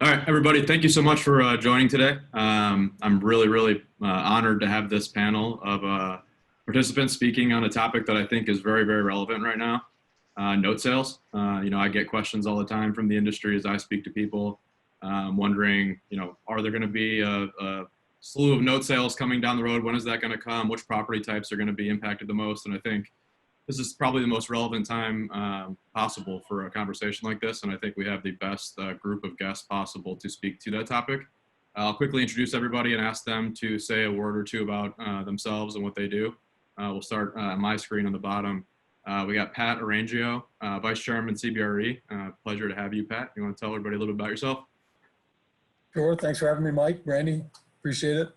All right, everybody, thank you so much for joining today. I'm really honored to have this panel of participants speaking on a topic that I think is very relevant right now, note sales. I get questions all the time from the industry as I speak to people wondering, are there going to be a slew of note sales coming down the road? When is that going to come? Which property types are going to be impacted the most? And I think this is probably the most relevant time possible for a conversation like this, and I think we have the best group of guests possible to speak to that topic. I'll quickly introduce everybody and ask them to say a word or two about themselves and what they do. We'll start on my screen on the bottom. We got Pat Arangio, Vice Chairman CBRE. Pleasure to have you, Pat. You want to tell everybody a little bit about yourself? Sure. Thanks for having me, Mike. Brandy, appreciate it.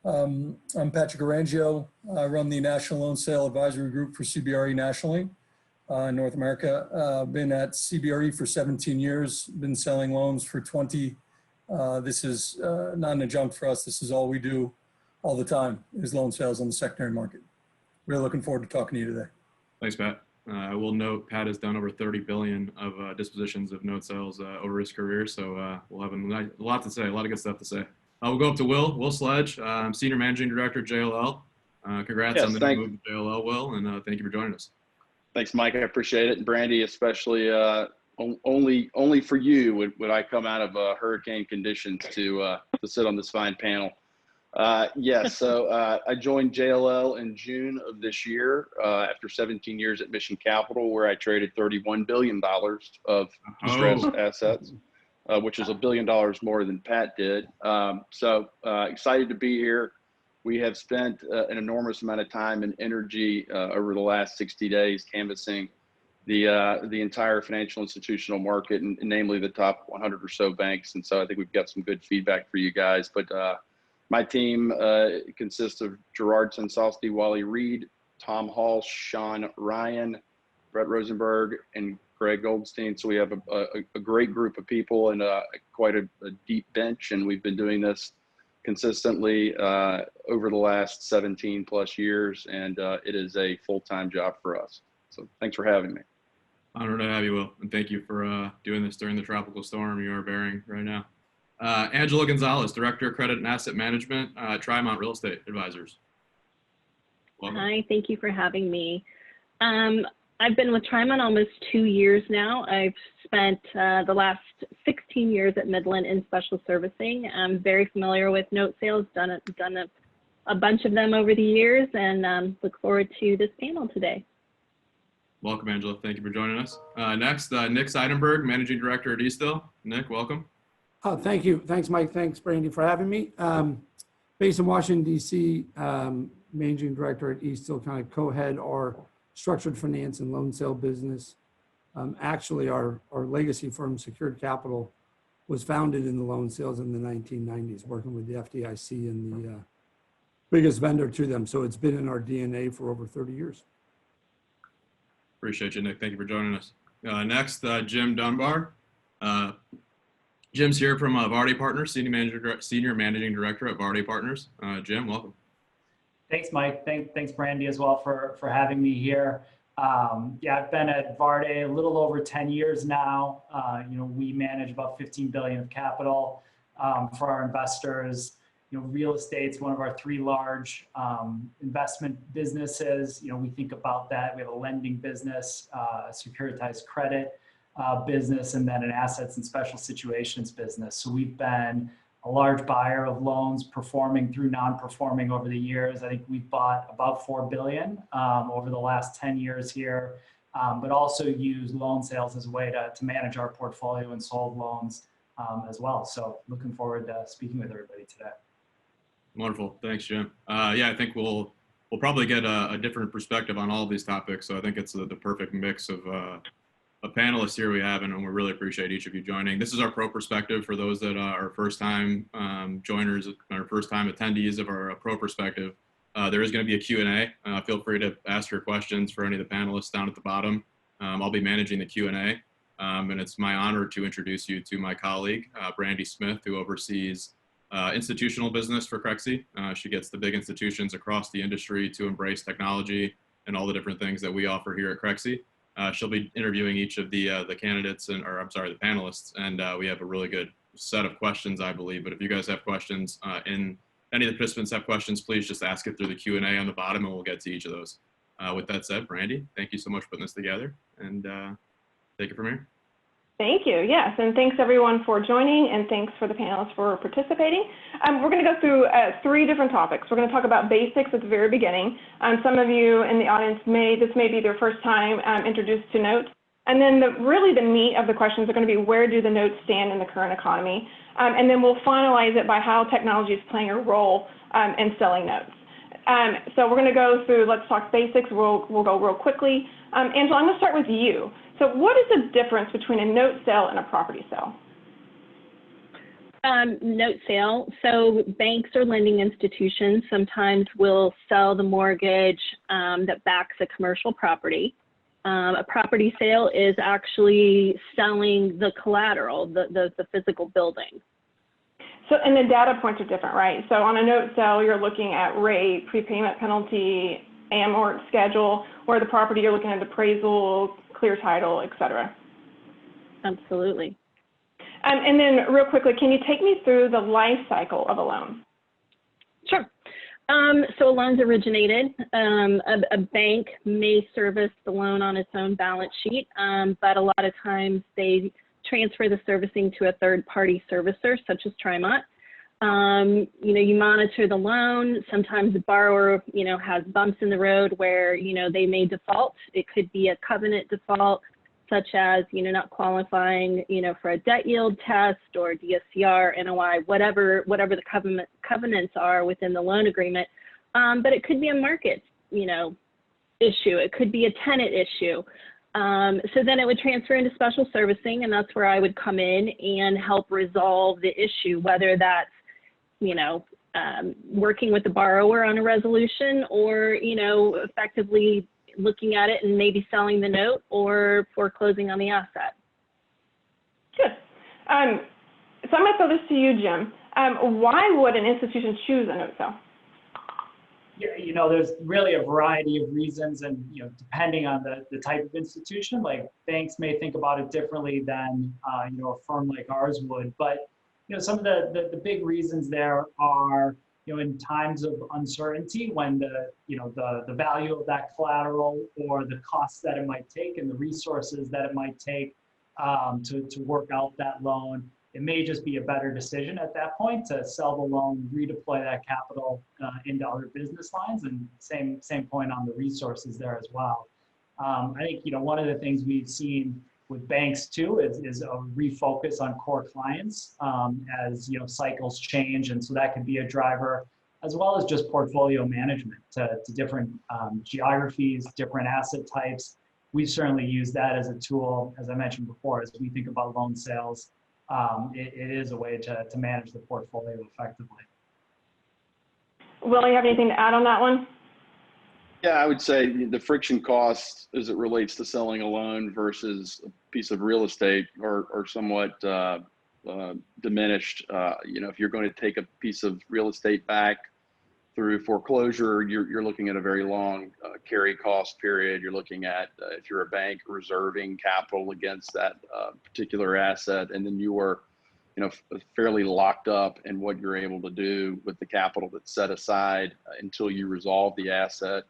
I'm Patrick Arangio. I run the National Loan Sale Advisory Group for CBRE nationally in North America. I've been at CBRE for 17 years, been selling loans for 20. This is not an adjunct for us. This is all we do all the time is loan sales on the secondary market. Really looking forward to talking to you today. Thanks, Pat. I will note Pat has done over 30 billion of dispositions of note sales over his career, so we'll have a lot to say, a lot of good stuff to say. We'll go up to Will Sledge, Senior Managing Director at JLL. Congrats on the move to JLL, Will, and thank you for joining us. Thanks, Mike. I appreciate it. And Brandy, especially only for you would I come out of hurricane conditions to sit on this fine panel. So I joined JLL in June of this year after 17 years at Mission Capital, where I traded $31 billion of distressed assets. Which is $1 billion more than Pat did. Excited to be here. We have spent an enormous amount of time and energy over the last 60 days canvassing the entire financial institutional market, and namely the top 100 or so banks. And so I think we've got some good feedback for you guys. But my team consists of Gerard Sensalsky, Wally Reed, Tom Hall, Sean Ryan, Brett Rosenberg, and Greg Goldstein. So we have a great group of people and quite a deep bench, and we've been doing this consistently over the last 17 plus years, and it is a full-time job for us. So thanks for having me. Honored to have you, Will, and thank you for doing this during the tropical storm you are bearing right now. Angela Gonzales, Director of Credit and Asset Management at Trimont Real Estate Advisors. Welcome. Hi, thank you for having me. I've been with Trimont almost 2 years now. I've spent the last 16 years at Midland in special servicing. I'm very familiar with note sales, done a bunch of them over the years, and look forward to this panel today. Welcome, Angela. Thank you for joining us. Next, Nick Seidenberg, Managing Director at Eastdil. Nick, welcome. Oh, thank you. Thanks, Mike. Thanks, Brandy, for having me. Based in Washington, D.C., Managing Director at Eastdil, kind of co-head our structured finance and loan sale business. Actually, our legacy firm, Secured Capital, was founded in the loan sales in the 1990s, working with the FDIC and the biggest vendor to them. So it's been in our DNA for over 30 years. Appreciate you, Nick. Thank you for joining us. Next, Jim Dunbar. Jim's here from Värde Partners, Senior Managing Director at Värde Partners. Jim, welcome. Thanks, Mike. Thanks, Brandy, as well for having me here. I've been at Värde a little over 10 years now. We manage about 15 billion of capital for our investors. Real estate's one of our 3 large investment businesses. We think about that. We have a lending business, a securitized credit business, and then an assets and special situations business. So we've been a large buyer of loans, performing through non-performing over the years. I think we've bought about 4 billion over the last 10 years here, but also use loan sales as a way to manage our portfolio and sold loans as well. So looking forward to speaking with everybody today. Wonderful. Thanks, Jim. I think we'll probably get a different perspective on all of these topics. So I think it's the perfect mix of panelists here we have, and we really appreciate each of you joining. This is our pro perspective for those that are first-time joiners or first-time attendees of our pro perspective. There is going to be a Q&A. Feel free to ask your questions for any of the panelists down at the bottom. I'll be managing the Q&A, and it's my honor to introduce you to my colleague, Brandy Smith, who oversees institutional business for Crexi. She gets the big institutions across the industry to embrace technology and all the different things that we offer here at Crexi. She'll be interviewing each of the candidates the panelists, and we have a really good set of questions, I believe. But if you guys have questions, and any of the participants have questions, please just ask it through the Q&A on the bottom, and we'll get to each of those. With that said, Brandy, thank you so much for putting this together, and take it from here. Thank you. Yes, and thanks everyone for joining, and thanks for the panelists for participating. We're going to go through 3 different topics. We're going to talk about basics at the very beginning. Some of you in the audience this may be their first time introduced to notes. And then really the meat of the questions are going to be, where do the notes stand in the current economy? And then we'll finalize it by how technology is playing a role in selling notes. So we're going to go through, let's talk basics. We'll go real quickly. Angela, I'm going to start with you. So what is the difference between a note sale and a property sale? Note sale. So banks or lending institutions sometimes will sell the mortgage that backs a commercial property. A property sale is actually selling the collateral, the physical building. So, and the data points are different, right? So on a note sale, you're looking at rate, prepayment penalty, amort schedule, where the property you're looking at appraisal, clear title, et cetera. Absolutely. And then real quickly, can you take me through the life cycle of a loan? Sure. So a loan's originated. A bank may service the loan on its own balance sheet, but a lot of times they transfer the servicing to a third-party servicer, such as Trimont. You monitor the loan. Sometimes the borrower, has bumps in the road where, they may default. It could be a covenant default, such as, not qualifying, for a debt yield test or DSCR, NOI, whatever the covenants are within the loan agreement. But it could be a market, issue. It could be a tenant issue. So then it would transfer into special servicing, and that's where I would come in and help resolve the issue, whether that's, working with the borrower on a resolution or, effectively looking at it and maybe selling the note or foreclosing on the asset. Good. So I'm going to throw this to you, Jim. Why would an institution choose a note sale? Yeah, there's really a variety of reasons, and depending on the type of institution, like banks may think about it differently than a firm like ours would. But some of the big reasons there are in times of uncertainty, when the value of that collateral or the costs that it might take and the resources that it might take to work out that loan, it may just be a better decision at that point to sell the loan, redeploy that capital into other business lines, and same point on the resources there as well. I think one of the things we've seen with banks too is a refocus on core clients as cycles change, and so that could be a driver, as well as just portfolio management to different geographies, different asset types. We've certainly used that as a tool, as I mentioned before, as we think about loan sales. It is a way to manage the portfolio effectively. Will, you have anything to add on that one? Yeah, I would say the friction costs as it relates to selling a loan versus a piece of real estate are somewhat diminished. If you're going to take a piece of real estate back through foreclosure, you're looking at a very long carry cost period. You're looking at, if you're a bank, reserving capital against that particular asset, and then you are fairly locked up in what you're able to do with the capital that's set aside until you resolve the asset.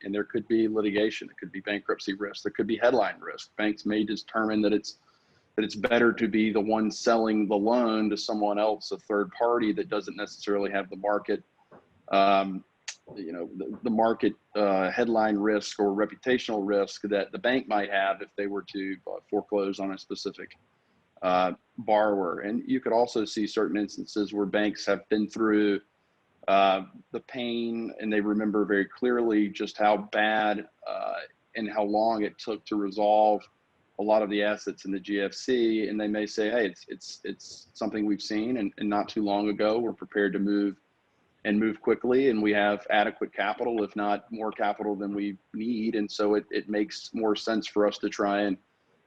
And there could be litigation, it could be bankruptcy risk, there could be headline risk. Banks may determine that it's better to be the one selling the loan to someone else, a third party that doesn't necessarily have the market, the market headline risk or reputational risk that the bank might have if they were to foreclose on a specific borrower. And you could also see certain instances where banks have been through the pain, and they remember very clearly just how bad and how long it took to resolve a lot of the assets in the GFC. And they may say, hey, it's something we've seen and not too long ago. We're prepared to move quickly, and we have adequate capital, if not more capital than we need. And so it makes more sense for us to try and,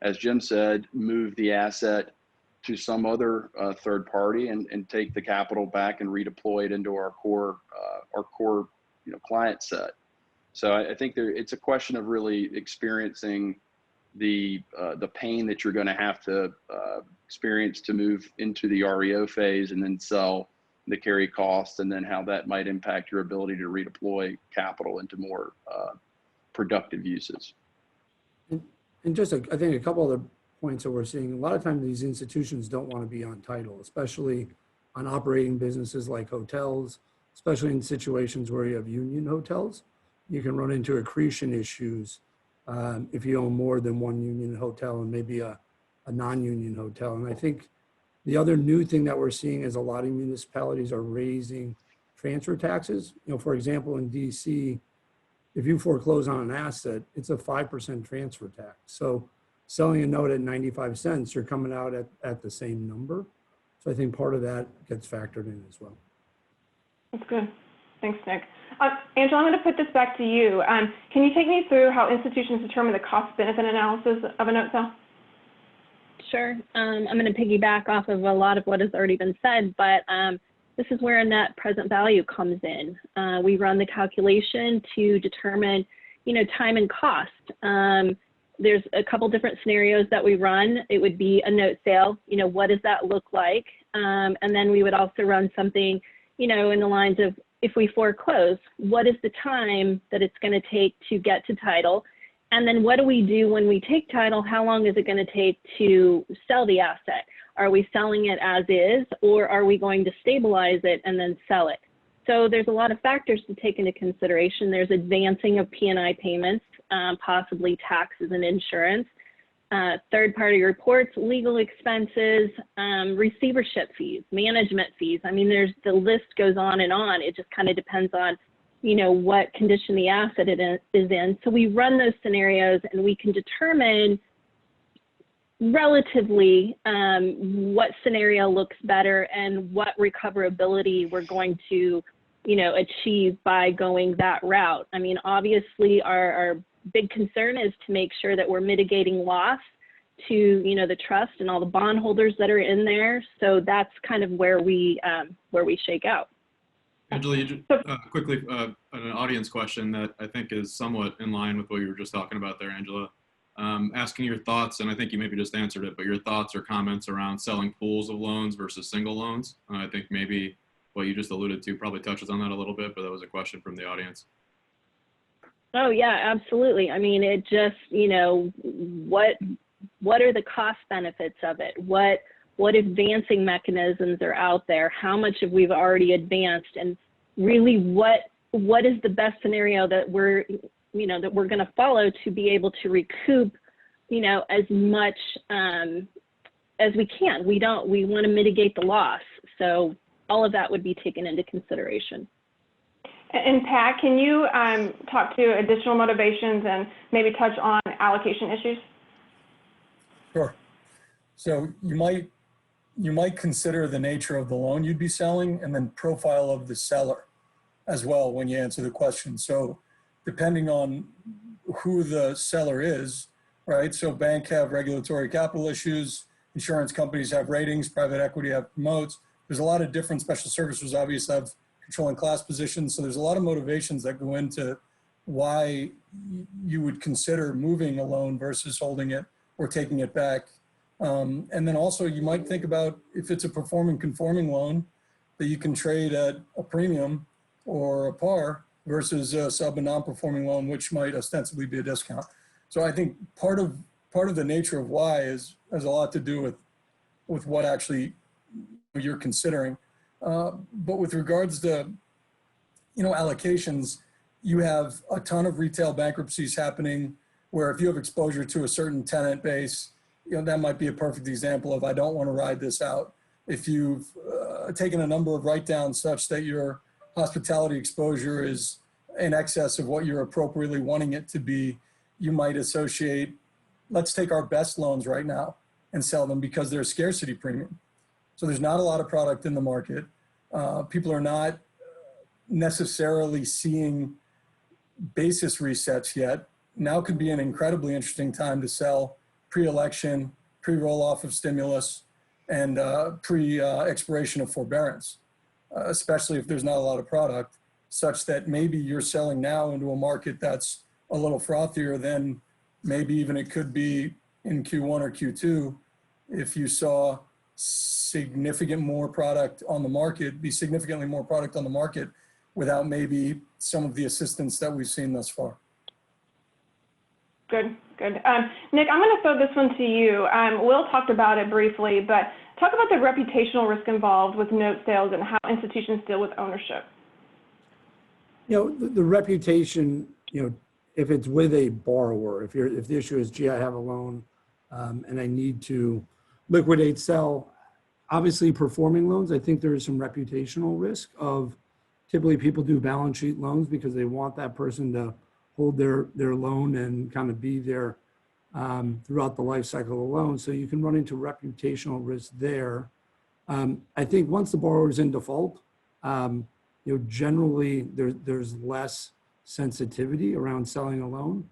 as Jim said, move the asset to some other third party and take the capital back and redeploy it into our core client set. So I think it's a question of really experiencing the pain that you're going to have to experience to move into the REO phase and then sell, the carry costs, and then how that might impact your ability to redeploy capital into more productive uses. And just, I think a couple other points that we're seeing, a lot of times these institutions don't want to be on title, especially on operating businesses like hotels, especially in situations where you have union hotels. You can run into accretion issues if you own more than one union hotel and maybe a non-union hotel. And I think the other new thing that we're seeing is a lot of municipalities are raising transfer taxes. You know, for example, in DC, if you foreclose on an asset, it's a 5% transfer tax. So selling a note at 95 cents, you're coming out at the same number. So I think part of that gets factored in as well. That's good. Thanks, Nick. Angela, I'm going to put this back to you. Can you take me through how institutions determine the cost-benefit analysis of a note sale? Sure. I'm going to piggyback off of a lot of what has already been said, but this is where a net present value comes in. We run the calculation to determine, time and cost. There's a couple different scenarios that we run. It would be a note sale. What does that look like? And then we would also run something, in the lines of, if we foreclose, what is the time that it's going to take to get to title? And then what do we do when we take title? How long is it going to take to sell the asset? Are we selling it as is, or are we going to stabilize it and then sell it? So there's a lot of factors to take into consideration. There's advancing of P&I payments, possibly taxes and insurance, third-party reports, legal expenses, receivership fees, management fees. I mean, the list goes on and on. It just kind of depends on, what condition the asset it is in. So we run those scenarios and we can determine relatively what scenario looks better and what recoverability we're going to, achieve by going that route. I mean, obviously our big concern is to make sure that we're mitigating loss to, the trust and all the bondholders that are in there. So that's kind of where we shake out. Angela, you just, quickly, an audience question that I think is somewhat in line with what you were just talking about there, Angela. Asking your thoughts, and I think you maybe just answered it, but your thoughts or comments around selling pools of loans versus single loans. I think maybe what you just alluded to probably touches on that a little bit, but that was a question from the audience. Oh yeah, absolutely. I mean, it just, what are the cost benefits of it? What advancing mechanisms are out there? How much have we already advanced? And really what is the best scenario that we're going to follow to be able to recoup, as much as we can. We want to mitigate the loss. So all of that would be taken into consideration. And Pat, can you talk to additional motivations and maybe touch on allocation issues? Sure. So you might consider the nature of the loan you'd be selling and then profile of the seller as well when you answer the question. So depending on who the seller is, right? So banks have regulatory capital issues, insurance companies have ratings, private equity have promotes. There's a lot of different special servicers obviously have controlling class positions. So there's a lot of motivations that go into why you would consider moving a loan versus holding it or taking it back. And then also you might think about if it's a performing conforming loan that you can trade at a premium or a par versus a sub and non-performing loan, which might ostensibly be a discount. So I think part of the nature of why has a lot to do with what actually you're considering. But with regards to, allocations, you have a ton of retail bankruptcies happening where if you have exposure to a certain tenant base, that might be a perfect example of I don't want to ride this out. If you've taken a number of write-downs such that your hospitality exposure is in excess of what you're appropriately wanting it to be, you might associate, let's take our best loans right now and sell them because they're a scarcity premium. So there's not a lot of product in the market. People are not necessarily seeing basis resets yet. Now could be an incredibly interesting time to sell pre-election, pre-roll-off of stimulus, and pre-expiration of forbearance, especially if there's not a lot of product, such that maybe you're selling now into a market that's a little frothier than maybe even it could be in Q1 or Q2, if you saw significantly more product on the market without maybe some of the assistance that we've seen thus far. Good, good. Nick, I'm going to throw this one to you. Will talked about it briefly, but talk about the reputational risk involved with note sales and how institutions deal with ownership. The reputation, if it's with a borrower, if the issue is, gee, I have a loan and I need to liquidate, sell, obviously performing loans, I think there is some reputational risk of typically people do balance sheet loans because they want that person to hold their loan and kind of be there throughout the life cycle of the loan. So you can run into reputational risk there. I think once the borrower is in default, generally there's less sensitivity around selling a loan,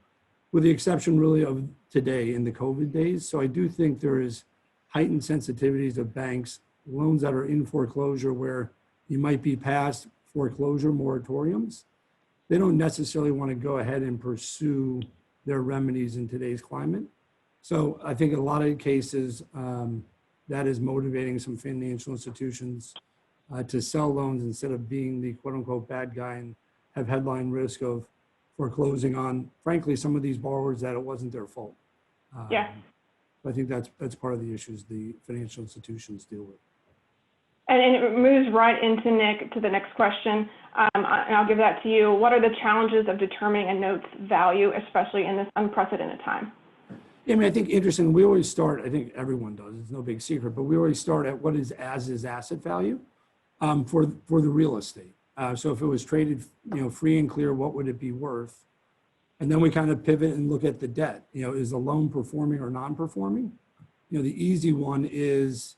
with the exception really of today in the COVID days. So I do think there is heightened sensitivities of banks, loans that are in foreclosure where you might be past foreclosure moratoriums. They don't necessarily want to go ahead and pursue their remedies in today's climate. So I think in a lot of cases, that is motivating some financial institutions to sell loans instead of being the quote unquote bad guy and have headline risk of foreclosing on, frankly, some of these borrowers that it wasn't their fault. Yeah. I think that's part of the issues the financial institutions deal with. And it moves right into Nick to the next question, and I'll give that to you. What are the challenges of determining a note's value, especially in this unprecedented time? Yeah, I mean, I think interesting, we always start, I think everyone does, it's no big secret, but we always start at what is as-is asset value for the real estate. So if it was traded, free and clear, what would it be worth? And then we kind of pivot and look at the debt. Is the loan performing or non-performing? The easy one is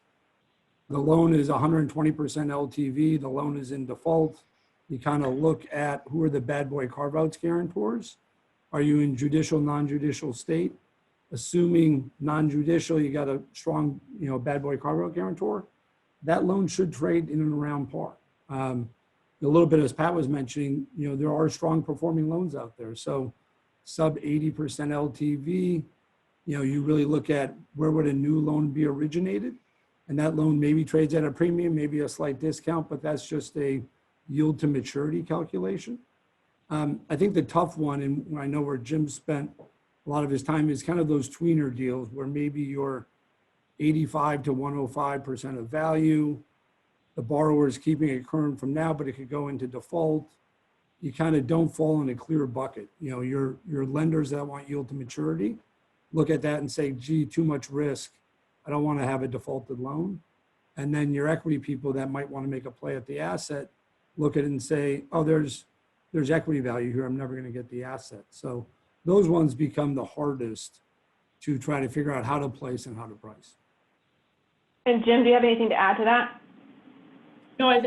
the loan is 120% LTV, the loan is in default. You kind of look at who are the bad boy carve-outs guarantors. Are you in judicial, non-judicial state? Assuming non-judicial, you got a strong, bad boy carve-out guarantor. That loan should trade in and around par. A little bit, as Pat was mentioning, there are strong performing loans out there. So sub 80% LTV, you really look at where would a new loan be originated? And that loan maybe trades at a premium, maybe a slight discount, but that's just a yield to maturity calculation. I think the tough one, and I know where Jim spent a lot of his time, is kind of those tweener deals where maybe you're 85 to 105% of value. The borrower is keeping it current from now, but it could go into default. You kind of don't fall in a clear bucket. Your lenders that want yield to maturity look at that and say, gee, too much risk. I don't want to have a defaulted loan. And then your equity people that might want to make a play at the asset look at it and say, oh, there's equity value here. I'm never going to get the asset. So those ones become the hardest to try to figure out how to place and how to price. And Jim, do you have anything to add to that? No, I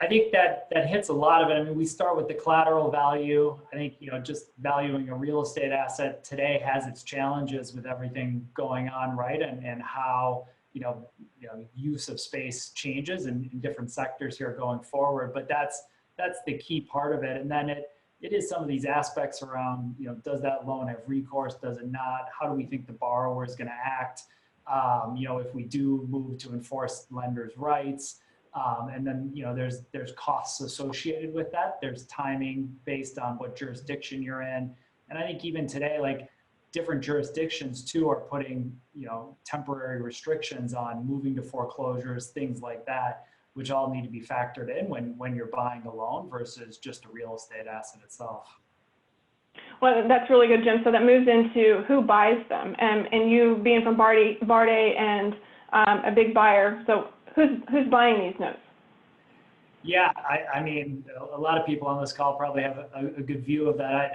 think that hits a lot of it. I mean, we start with the collateral value. I think, just valuing a real estate asset today has its challenges with everything going on, right? And how, use of space changes in different sectors here going forward. But that's the key part of it. And then it is some of these aspects around, does that loan have recourse? Does it not? How do we think the borrower is going to act? If we do move to enforce lenders' rights. And then, there's costs associated with that. There's timing based on what jurisdiction you're in. And I think even today, like different jurisdictions too are putting, temporary restrictions on moving to foreclosures, things like that, which all need to be factored in when you're buying a loan versus just a real estate asset itself. Well, that's really good, Jim. So that moves into who buys them. And you being from Värde and a big buyer, so who's buying these notes? Yeah, I mean, a lot of people on this call probably have a good view of that.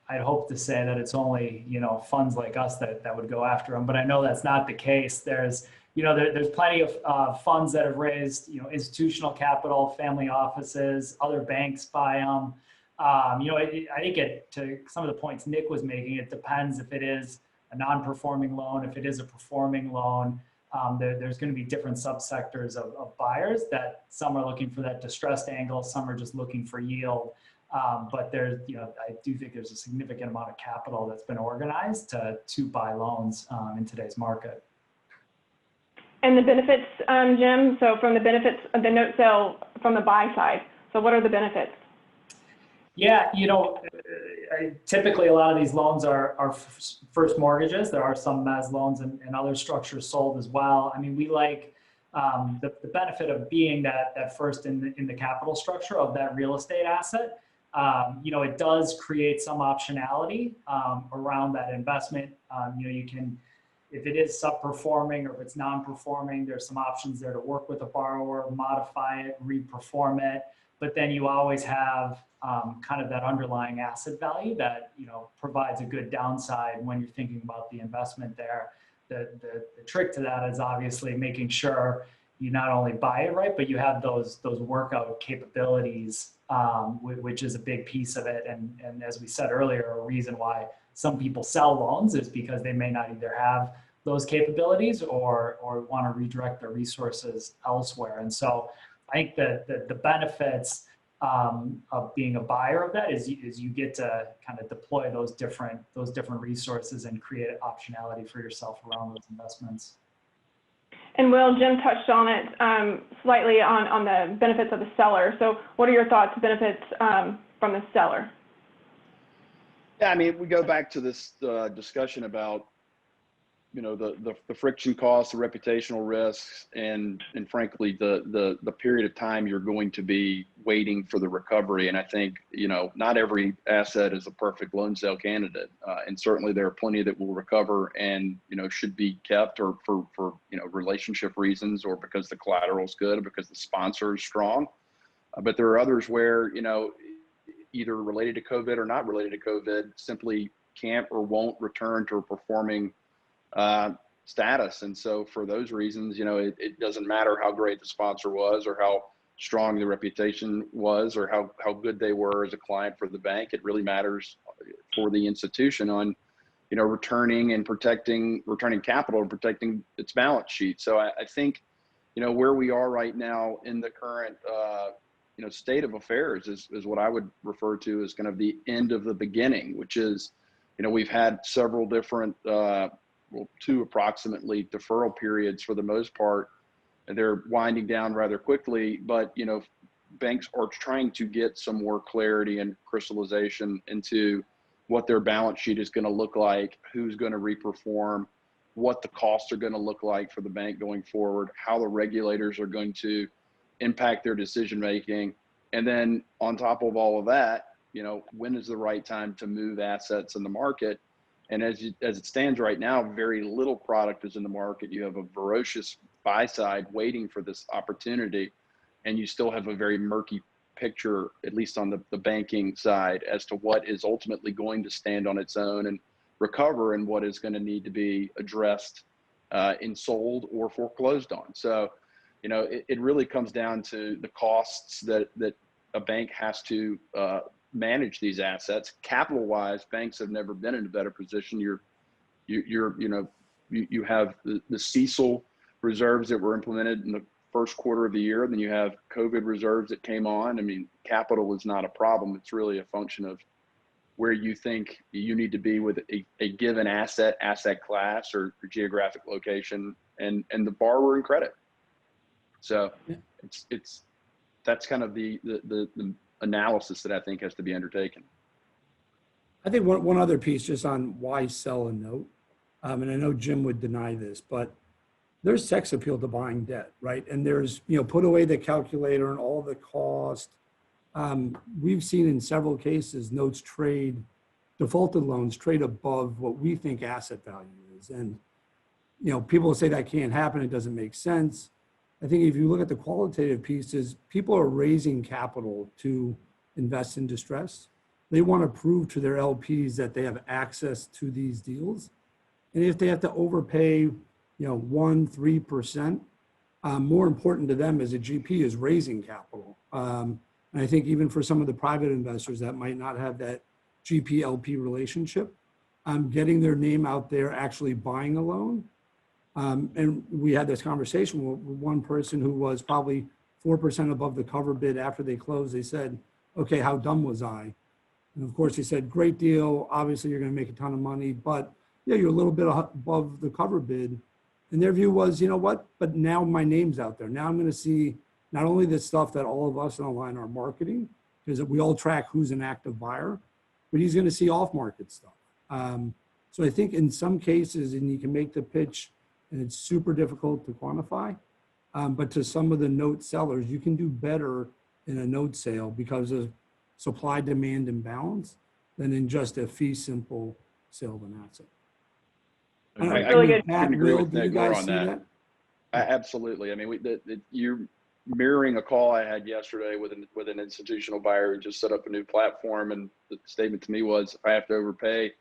I'd hope to say that it's only, funds like us that would go after them, but I know that's not the case. There's plenty of funds that have raised, institutional capital, family offices, other banks buy them. I think to some of the points Nick was making, it depends if it is a non-performing loan, if it is a performing loan. There's going to be different subsectors of buyers that some are looking for that distressed angle, some are just looking for yield. But there's, I do think there's a significant amount of capital that's been organized to buy loans in today's market. And the benefits, Jim, so from the benefits of the note sale from the buy side, so what are the benefits? Yeah, typically a lot of these loans are first mortgages. There are some mezz loans and other structures sold as well. I mean, we like the benefit of being that first in the capital structure of that real estate asset. It does create some optionality around that investment. You can, if it is subperforming or if it's non-performing, there's some options there to work with a borrower, modify it, reperform it. But then you always have kind of that underlying asset value that, provides a good downside when you're thinking about the investment there. The trick to that is obviously making sure you not only buy it right, but you have those workout capabilities, which is a big piece of it. And as we said earlier, a reason why some people sell loans is because they may not either have those capabilities or want to redirect their resources elsewhere. And so I think that the benefits of being a buyer of that is you get to kind of deploy those different resources and create optionality for yourself around those investments. And Will, Jim touched on it slightly on the benefits of the seller. So what are your thoughts, benefits from the seller? Yeah, I mean, we go back to this discussion about, the friction costs, the reputational risks, and frankly, the period of time you're going to be waiting for the recovery. And I think, not every asset is a perfect loan sale candidate. And certainly there are plenty that will recover and, should be kept or for relationship reasons or because the collateral is good or because the sponsor is strong. But there are others where, either related to COVID or not related to COVID, simply can't or won't return to a performing status. And so for those reasons, it doesn't matter how great the sponsor was or how strong the reputation was or how good they were as a client for the bank. It really matters for the institution on, returning capital and protecting its balance sheet. So I think, where we are right now in the current, state of affairs is what I would refer to as kind of the end of the beginning, which is, we've had several different, two approximately deferral periods for the most part, and they're winding down rather quickly, but banks are trying to get some more clarity and crystallization into what their balance sheet is going to look like, who's going to reperform, what the costs are going to look like for the bank going forward, how the regulators are going to impact their decision making, and then on top of all of that, when is the right time to move assets in the market. And as it stands right now, very little product is in the market. You have a voracious buy side waiting for this opportunity, and you still have a very murky picture, at least on the banking side, as to what is ultimately going to stand on its own and recover and what is going to need to be addressed and sold or foreclosed on. So, it really comes down to the costs that a bank has to manage these assets. Capital wise, banks have never been in a better position. You have the CECL reserves that were implemented in the first quarter of the year. Then you have COVID reserves that came on. I mean, capital is not a problem. It's really a function of where you think you need to be with a given asset class or geographic location and the borrower and credit. So that's kind of the analysis that I think has to be undertaken. I think one other piece just on why sell a note, and I know Jim would deny this, but there's sex appeal to buying debt, right? And there's, put away the calculator and all the cost. We've seen in several cases notes trade, defaulted loans trade above what we think asset value is. And, people say that can't happen, it doesn't make sense. I think if you look at the qualitative pieces, people are raising capital to invest in distress. They want to prove to their LPs that they have access to these deals. And if they have to overpay, 1-3%, more important to them as a GP is raising capital. And I think even for some of the private investors that might not have that GP-LP relationship, getting their name out there, actually buying a loan. And we had this conversation with one person who was probably 4% above the cover bid after they closed. They said, okay, how dumb was I? And of course, he said, great deal. Obviously, you're going to make a ton of money, but yeah, you're a little bit above the cover bid. And their view was, you know what? But now my name's out there. Now I'm going to see not only the stuff that all of us online are marketing, because we all track who's an active buyer, but he's going to see off-market stuff. So I think in some cases, and you can make the pitch, and it's super difficult to quantify, but to some of the note sellers, you can do better in a note sale because of supply, demand, imbalance than in just a fee simple sale of an asset. I Really good. couldn't agree with Do you Nick more guys on see that. Absolutely. I mean, you're mirroring a call I had yesterday with an institutional buyer who just set up a new platform, and the statement to me was, if I have to overpay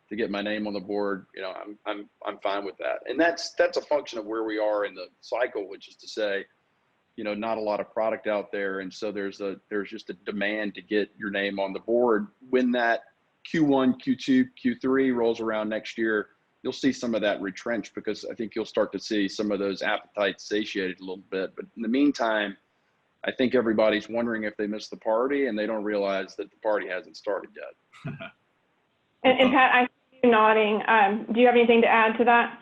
to get my name on the board, you know, I'm fine with that. And that's a function of where we are in the cycle, which is to say, you know, not a lot of product out there, and so there's just a demand to get your name on the board. When that Q1, Q2, Q3 rolls around next year, you'll see some of that retrenched, because I think you'll start to see some of those appetites satiated a little bit. But in the meantime, I think everybody's wondering if they missed the party, and they don't realize that the party hasn't started yet. And Pat, I see you nodding. Do you have anything to add to that?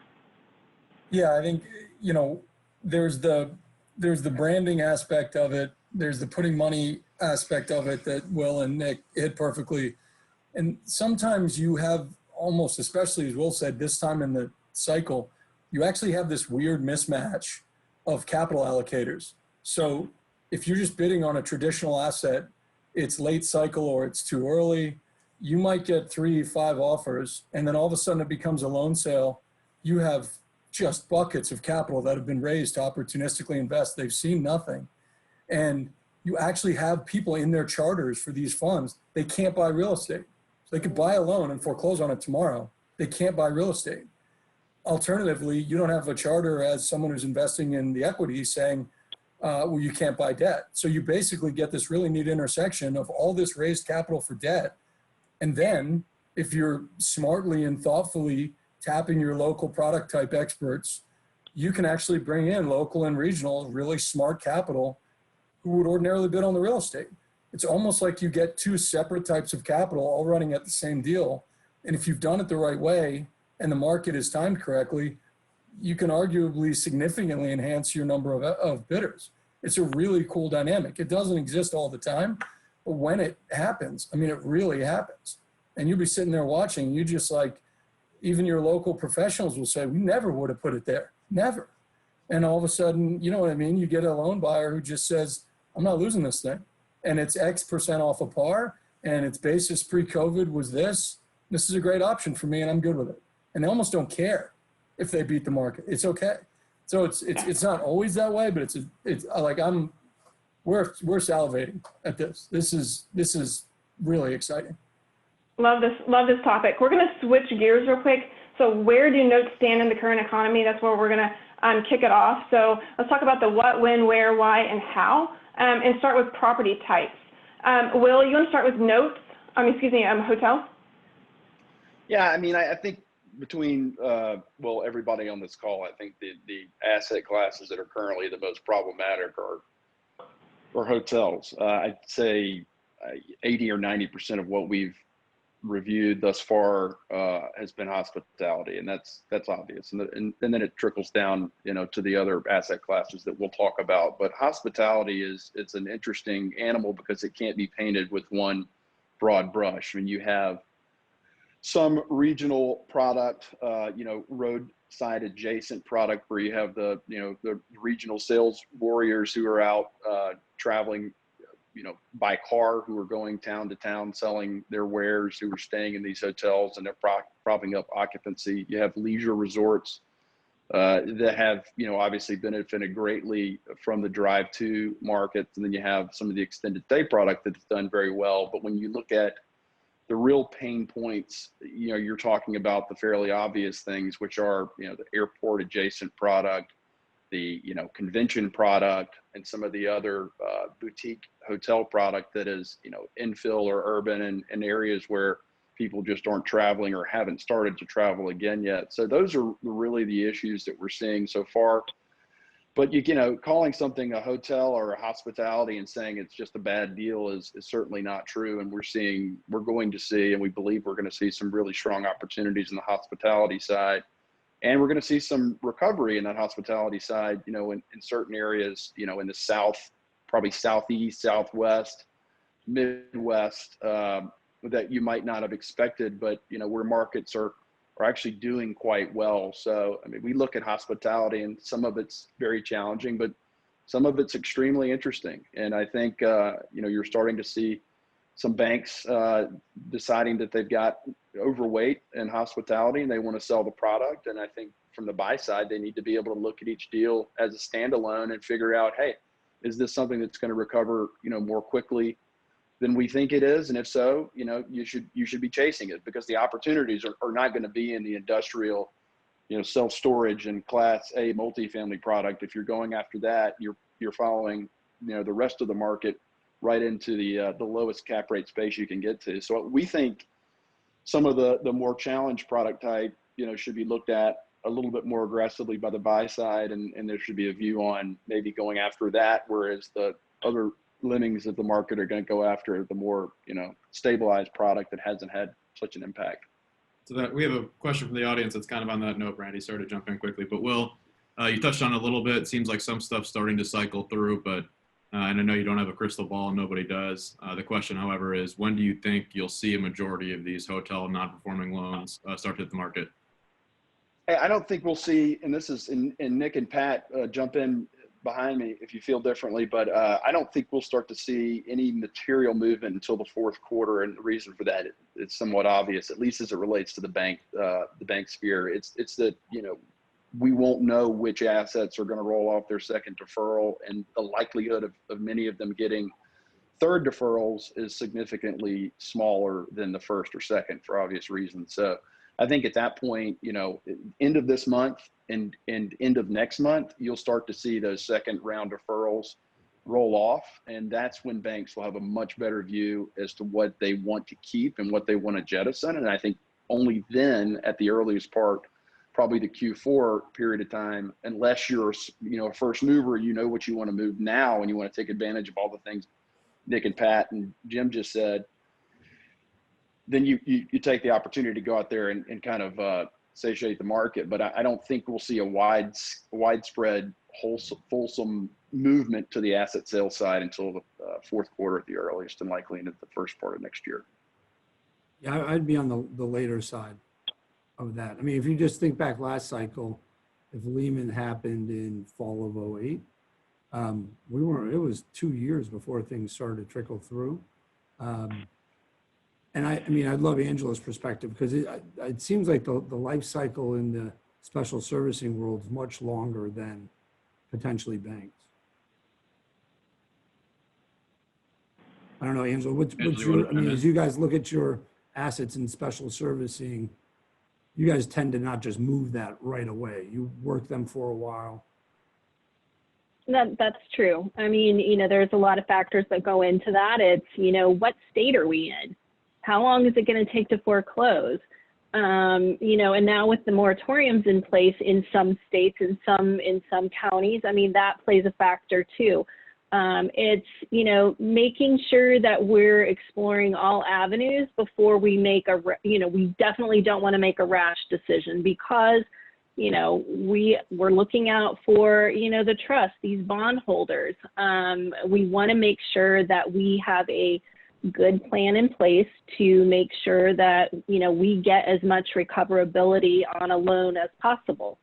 Yeah, I think, you know, there's the branding aspect of it. There's the putting money aspect of it that Will and Nick hit perfectly. And sometimes you have almost, especially as Will said, this time in the cycle, you actually have this weird mismatch of capital allocators. So if you're just bidding on a traditional asset, it's late cycle or it's too early, you might get 3-5 offers, and then all of a sudden it becomes a loan sale. You have just buckets of capital that have been raised to opportunistically invest. They've seen nothing. And you actually have people in their charters for these funds. They can't buy real estate. So they could buy a loan and foreclose on it tomorrow. They can't buy real estate. Alternatively, you don't have a charter as someone who's investing in the equity saying, well, you can't buy debt. So you basically get this really neat intersection of all this raised capital for debt. And then if you're smartly and thoughtfully tapping your local product type experts, you can actually bring in local and regional, really smart capital who would ordinarily bid on the real estate. It's almost like you get two separate types of capital all running at the same deal. And if you've done it the right way and the market is timed correctly, you can arguably significantly enhance your number of bidders. It's a really cool dynamic. It doesn't exist all the time, but when it happens, I mean, it really happens. And you'll be sitting there watching, you just like, even your local professionals will say, we never would have put it there, never. And all of a sudden, you know what I mean? You get a loan buyer who just says, I'm not losing this thing. And it's X% off of par, and its basis pre-COVID was this. This is a great option for me, and I'm good with it. And they almost don't care if they beat the market. It's okay. So it's not always that way, but it's like we're salivating at this. This is really exciting. Love this topic. We're going to switch gears real quick. So where do notes stand in the current economy? That's where we're going to kick it off. So let's talk about the what, when, where, why, and how, and start with property types. Will, you want to start with notes? Hotel? Yeah, I mean, I think between, well, everybody on this call, I think the asset classes that are currently the most problematic are hotels. I'd say 80 or 90% of what we've reviewed thus far has been hospitality, and that's obvious. And then it trickles down, you know, to the other asset classes that we'll talk about. But hospitality it's an interesting animal because it can't be painted with one broad brush. I mean, you have some regional product, roadside adjacent product where you have the regional sales warriors who are out traveling, by car, who are going town to town selling their wares, who are staying in these hotels, and they're propping up occupancy. You have leisure resorts that have, obviously benefited greatly from the drive-to market. And then you have some of the extended stay product that's done very well. But when you look at the real pain points, you're talking about the fairly obvious things, which are, the airport adjacent product, the, convention product, and some of the other boutique hotel product that is, infill or urban in areas where people just aren't traveling or haven't started to travel again yet. So those are really the issues that we're seeing so far. but you know, calling something a hotel or a hospitality and saying it's just a bad deal is certainly not true. And we're going to see, and we believe we're going to see some really strong opportunities in the hospitality side. And we're going to see some recovery in that hospitality side, you know, in certain areas, you know, in the South, probably Southeast, Southwest, Midwest, that you might not have expected, but, you know, where markets are actually doing quite well. So, I mean, we look at hospitality and some of it's very challenging, but some of it's extremely interesting. And I think, you know, you're starting to see some banks deciding that they've got overweight in hospitality and they want to sell the product. And I think from the buy side, they need to be able to look at each deal as a standalone and figure out, hey, is this something that's going to recover, you know, more quickly than we think it is? And if so, you know, you should be chasing it, because the opportunities are not going to be in the industrial, you know, self-storage and class A multifamily product. If you're going after that, you're following, you know, the rest of the market right into the lowest cap rate space you can get to. So we think some of the more challenged product type, you know, should be looked at a little bit more aggressively by the buy side, and there should be a view on maybe going after that, whereas the other lemmings of the market are going to go after the more, you know, stabilized product that hasn't had such an impact. So that we have a question from the audience that's kind of on that note, Brandy. Sorry to jump in quickly, but Will, you touched on it a little bit. It seems like some stuff's starting to cycle through, but and I know you don't have a crystal ball, nobody does. The question, however, is when do you think you'll see a majority of these hotel non-performing loans start to hit the market? I don't think we'll see, and this is, and Nick and Pat jump in behind me if you feel differently, but I don't think we'll start to see any material movement until the fourth quarter. And the reason for that, it's somewhat obvious, at least as it relates to the bank sphere. It's that, you know, we won't know which assets are going to roll off their second deferral, and the likelihood of many of them getting third deferrals is significantly smaller than the first or second, for obvious reasons. So I think at that point, you know, end of this month and end of next month, you'll start to see those second round deferrals roll off. And that's when banks will have a much better view as to what they want to keep and what they want to jettison. And I think only then, at the earliest part, probably the Q4 period of time, unless you're, you know, a first mover, you know what you want to move now and you want to take advantage of all the things Nick and Pat and Jim just said, then you take the opportunity to go out there and kind of satiate the market. But I don't think we'll see a widespread, fulsome movement to the asset sales side until the fourth quarter at the earliest, and likely into the first part of next year. Yeah, I'd be on the later side of that. I mean, if you just think back last cycle, if Lehman happened in fall of 08, it was 2 years before things started to trickle through. And I mean, I'd love Angela's perspective, because it seems like the life cycle in the special servicing world is much longer than potentially banks. I don't know, Angela, what's your, I mean, as you guys look at your assets in special servicing, you guys tend to not just move that right away. You work them for a while. That's true. I mean, you know, there's a lot of factors that go into that. It's, you know, what state are we in? How long is it going to take to foreclose? You know, and now with the moratoriums in place in some states, in some counties, I mean, that plays a factor too. It's, you know, making sure that we're exploring all avenues before we make you know, we definitely don't want to make a rash decision, because, you know, we're looking out for, you know, the trust, these bondholders. We want to make sure that we have a good plan in place to make sure that, you know, we get as much recoverability on a loan as possible.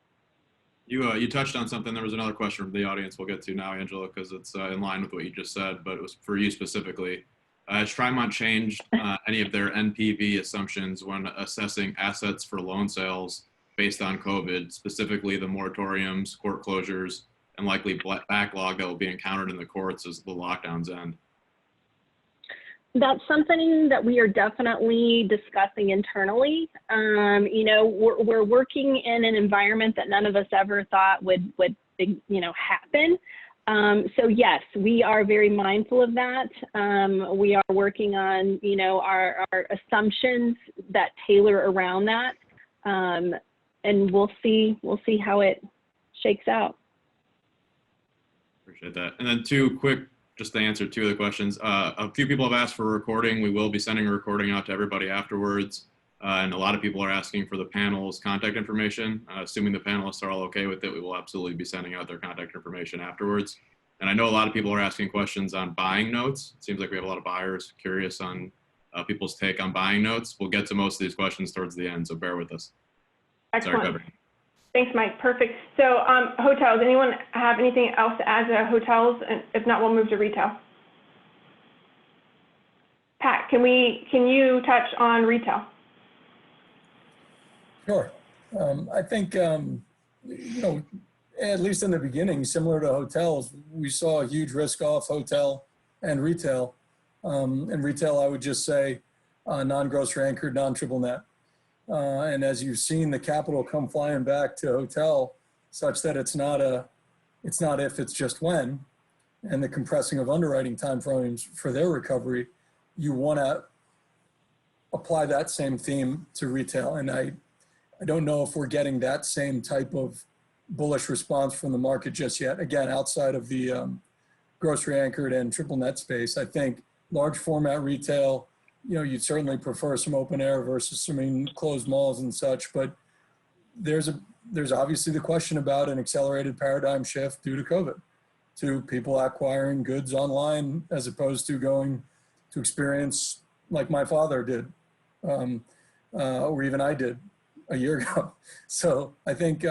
You touched on something. There was another question from the audience we'll get to now, Angela, because it's in line with what you just said, but it was for you specifically. Has Trimont changed any of their NPV assumptions when assessing assets for loan sales based on COVID, specifically the moratoriums, court closures, and likely backlog that will be encountered in the courts as the lockdowns end? That's something that we are definitely discussing internally. You know, we're working in an environment that none of us ever thought would you know, happen. So yes, we are very mindful of that. We are working on, you know, our assumptions that tailor around that. And we'll see how it shakes out. Appreciate that. And then two quick, just to answer two of the questions. A few people have asked for a recording. We will be sending a recording out to everybody afterwards. And a lot of people are asking for the panel's contact information. Assuming the panelists are all okay with it, we will absolutely be sending out their contact information afterwards. And I know a lot of people are asking questions on buying notes. It seems like we have a lot of buyers curious on people's take on buying notes. We'll get to most of these questions towards the end, so bear with us. Excellent. Sorry, Beverly. Thanks, Mike. Perfect. So hotels, anyone have anything else to add to hotels? And if not, we'll move to retail. Pat, can you touch on retail? Sure. I think, you know, at least in the beginning, similar to hotels, we saw a huge risk off hotel and retail. And retail, I would just say non-grocery anchored, non-triple net. And as you've seen the capital come flying back to hotel such that it's not if, it's just when, and the compressing of underwriting timeframes for their recovery, you want to apply that same theme to retail. And I don't know if we're getting that same type of bullish response from the market just yet. Again, outside of the grocery anchored and triple net space, I think large format retail, you know, you'd certainly prefer some open air versus some closed malls and such, but there's obviously the question about an accelerated paradigm shift due to COVID, to people acquiring goods online as opposed to going to experience like my father did, or even I did a year ago. So I think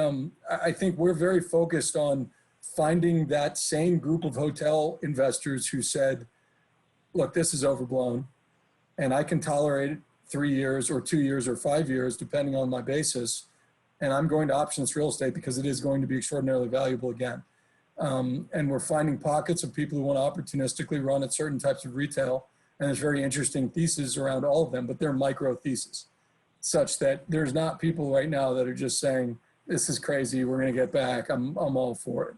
we're very focused on finding that same group of hotel investors who said, look, this is overblown and I can tolerate 3 years or 2 years or 5 years, depending on my basis. And I'm going to option this real estate because it is going to be extraordinarily valuable again. And we're finding pockets of people who want to opportunistically run at certain types of retail. And there's very interesting theses around all of them, but they're micro theses, such that there's not people right now that are just saying, this is crazy, we're going to get back, I'm all for it.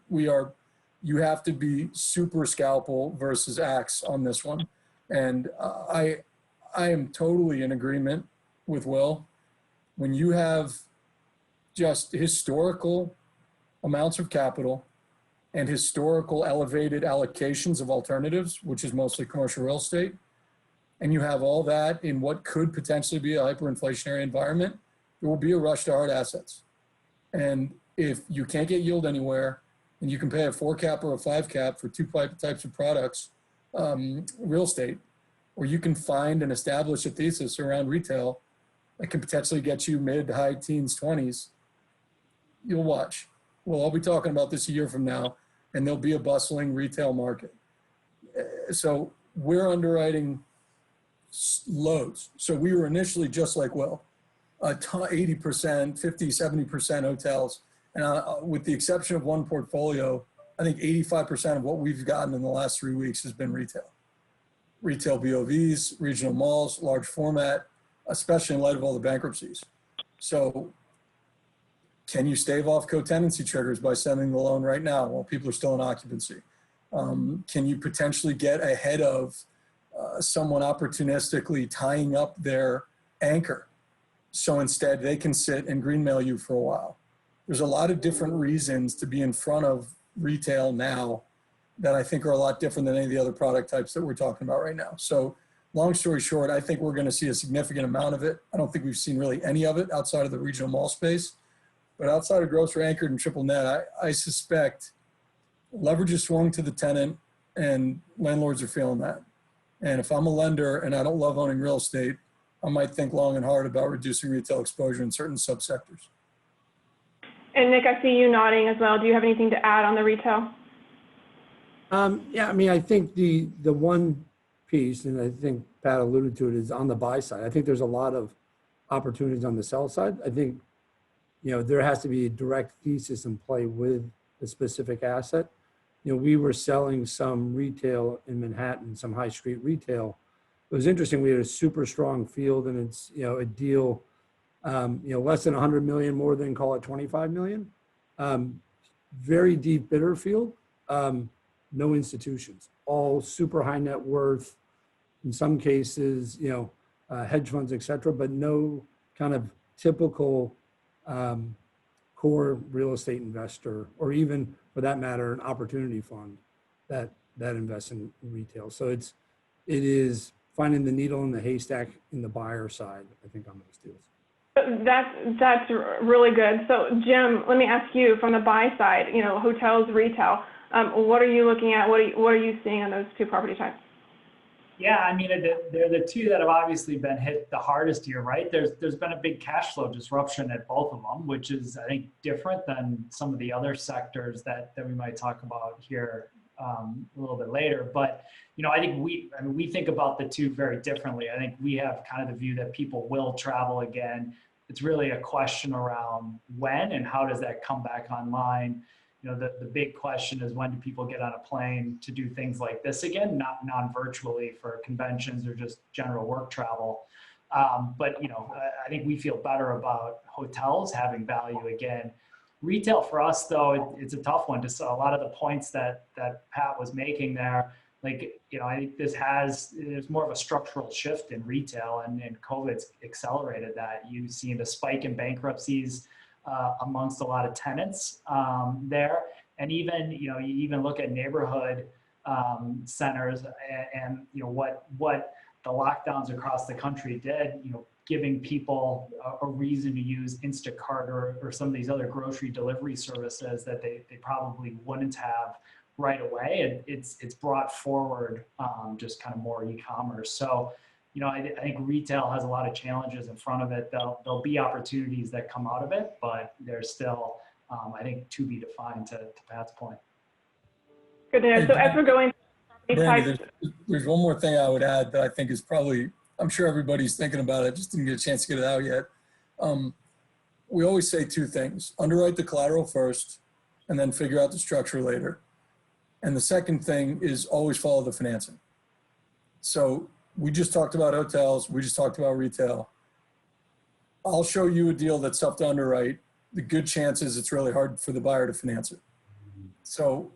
You have to be super scalpel versus axe on this one. And I am totally in agreement with Will. When you have just historical amounts of capital and historical elevated allocations of alternatives, which is mostly commercial real estate, and you have all that in what could potentially be a hyperinflationary environment, there will be a rush to hard assets. And if you can't get yield anywhere and you can pay a 4 cap or a 5 cap for two types of products, real estate, or you can find and establish a thesis around retail that can potentially get you mid to high teens, 20s, you'll watch. We'll all be talking about this a year from now, and there'll be a bustling retail market. So we're underwriting loads. So we were initially just like Will, 80%, 50, 70% hotels. And with the exception of one portfolio, I think 85% of what we've gotten in the last 3 weeks has been retail. Retail BOVs, regional malls, large format, especially in light of all the bankruptcies. So can you stave off co-tenancy triggers by sending the loan right now while people are still in occupancy? Can you potentially get ahead of someone opportunistically tying up their anchor so instead they can sit and greenmail you for a while? There's a lot of different reasons to be in front of retail now that I think are a lot different than any of the other product types that we're talking about right now. So long story short, I think we're going to see a significant amount of it. I don't think we've seen really any of it outside of the regional mall space, but outside of grocery anchored and triple net, I suspect leverage is swung to the tenant and landlords are feeling that. And if I'm a lender and I don't love owning real estate, I might think long and hard about reducing retail exposure in certain subsectors. And Nick, I see you nodding as well. Do you have anything to add on the retail? Yeah, I mean, I think the one piece, and I think Pat alluded to it, is on the buy side. I think there's a lot of opportunities on the sell side. I think, you know, there has to be a direct thesis in play with a specific asset. You know, we were selling some retail in Manhattan, some high street retail. It was interesting. We had a super strong field, and it's, you know, a deal, you know, less than 100 million, more than, call it 25 million. Very deep bidder field. No institutions, all super high net worth, in some cases, you know, hedge funds, et cetera, but no kind of typical core real estate investor, or even for that matter, an opportunity fund that invests in retail. So it is finding the needle in the haystack in the buyer side, I think, on those deals. That's really good. So Jim, let me ask you from the buy side, hotels, retail, what are you looking at? What are you seeing on those two property types? Yeah, I mean, they're the two that have obviously been hit the hardest here, right? There's been a big cash flow disruption at both of them, which is, I think, different than some of the other sectors that we might talk about here a little bit later. But, I think we think about the two very differently. I think we have kind of the view that people will travel again. It's really a question around when and how does that come back online. The big question is, when do people get on a plane to do things like this again, not non-virtually for conventions or just general work travel. But I think we feel better about hotels having value again. Retail for us, though, it's a tough one. Just a lot of the points that Pat was making there, I think there's more of a structural shift in retail, and COVID's accelerated that. You've seen a spike in bankruptcies amongst a lot of tenants there. And even, you even look at neighborhood centers and what the lockdowns across the country did, giving people a reason to use Instacart or some of these other grocery delivery services that they probably wouldn't have right away. It's brought forward just kind of more e-commerce. So, I think retail has a lot of challenges in front of it. There'll be opportunities that come out of it, but there's still, I think, to be defined, to Pat's point. Good to know. So as we're going, Brandy, there's one more thing I would add that I think is probably, I'm sure everybody's thinking about it, just didn't get a chance to get it out yet. We always say two things: underwrite the collateral first, and then figure out the structure later. And the second thing is always follow the financing. So we just talked about hotels. We just talked about retail. I'll show you a deal that's tough to underwrite. The good chance is it's really hard for the buyer to finance it. So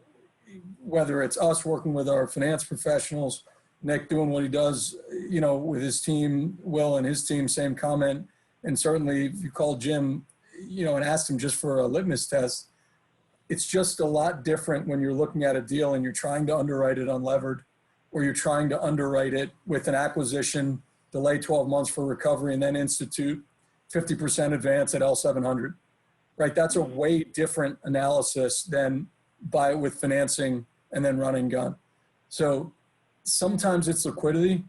whether it's us working with our finance professionals, Nick doing what he does, with his team, Will and his team, same comment. And certainly if you call Jim, and ask him just for a litmus test, it's just a lot different when you're looking at a deal and you're trying to underwrite it unlevered, or you're trying to underwrite it with an acquisition, delay 12 months for recovery, and then institute 50% advance at L700, right? That's a way different analysis than buy it with financing and then run and gun. So sometimes it's liquidity,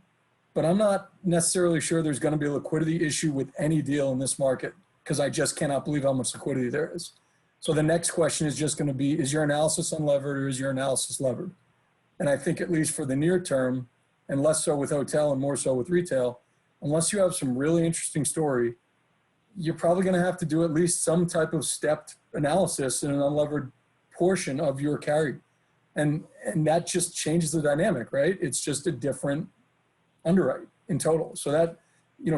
but I'm not necessarily sure there's going to be a liquidity issue with any deal in this market, because I just cannot believe how much liquidity there is. So the next question is just going to be, is your analysis unlevered or is your analysis levered? And I think at least for the near term, and less so with hotel and more so with retail, unless you have some really interesting story, you're probably going to have to do at least some type of stepped analysis in an unlevered portion of your carry. And that just changes the dynamic, right? It's just a different underwrite in total. So that,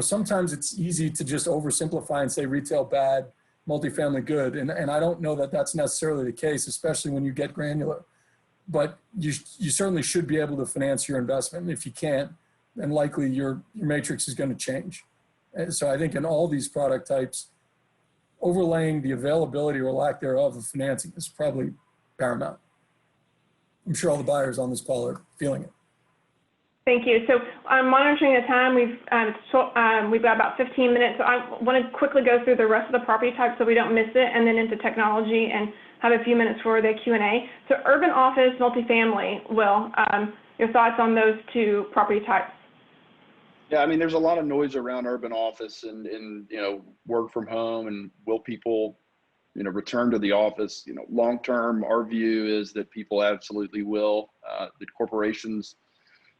sometimes it's easy to just oversimplify and say retail bad, multifamily good. And I don't know that that's necessarily the case, especially when you get granular. But you certainly should be able to finance your investment. And if you can't, then likely your matrix is going to change. And so I think in all these product types, overlaying the availability or lack thereof of financing is probably paramount. I'm sure all the buyers on this call are feeling it. Thank you. So I'm monitoring the time. We've got about 15 minutes. So I want to quickly go through the rest of the property types so we don't miss it, and then into technology, and have a few minutes for the Q&A. So urban office, multifamily, Will, your thoughts on those two property types? Yeah, I mean, there's a lot of noise around urban office and work from home, and will people, return to the office? Long term, our view is that people absolutely will. That corporations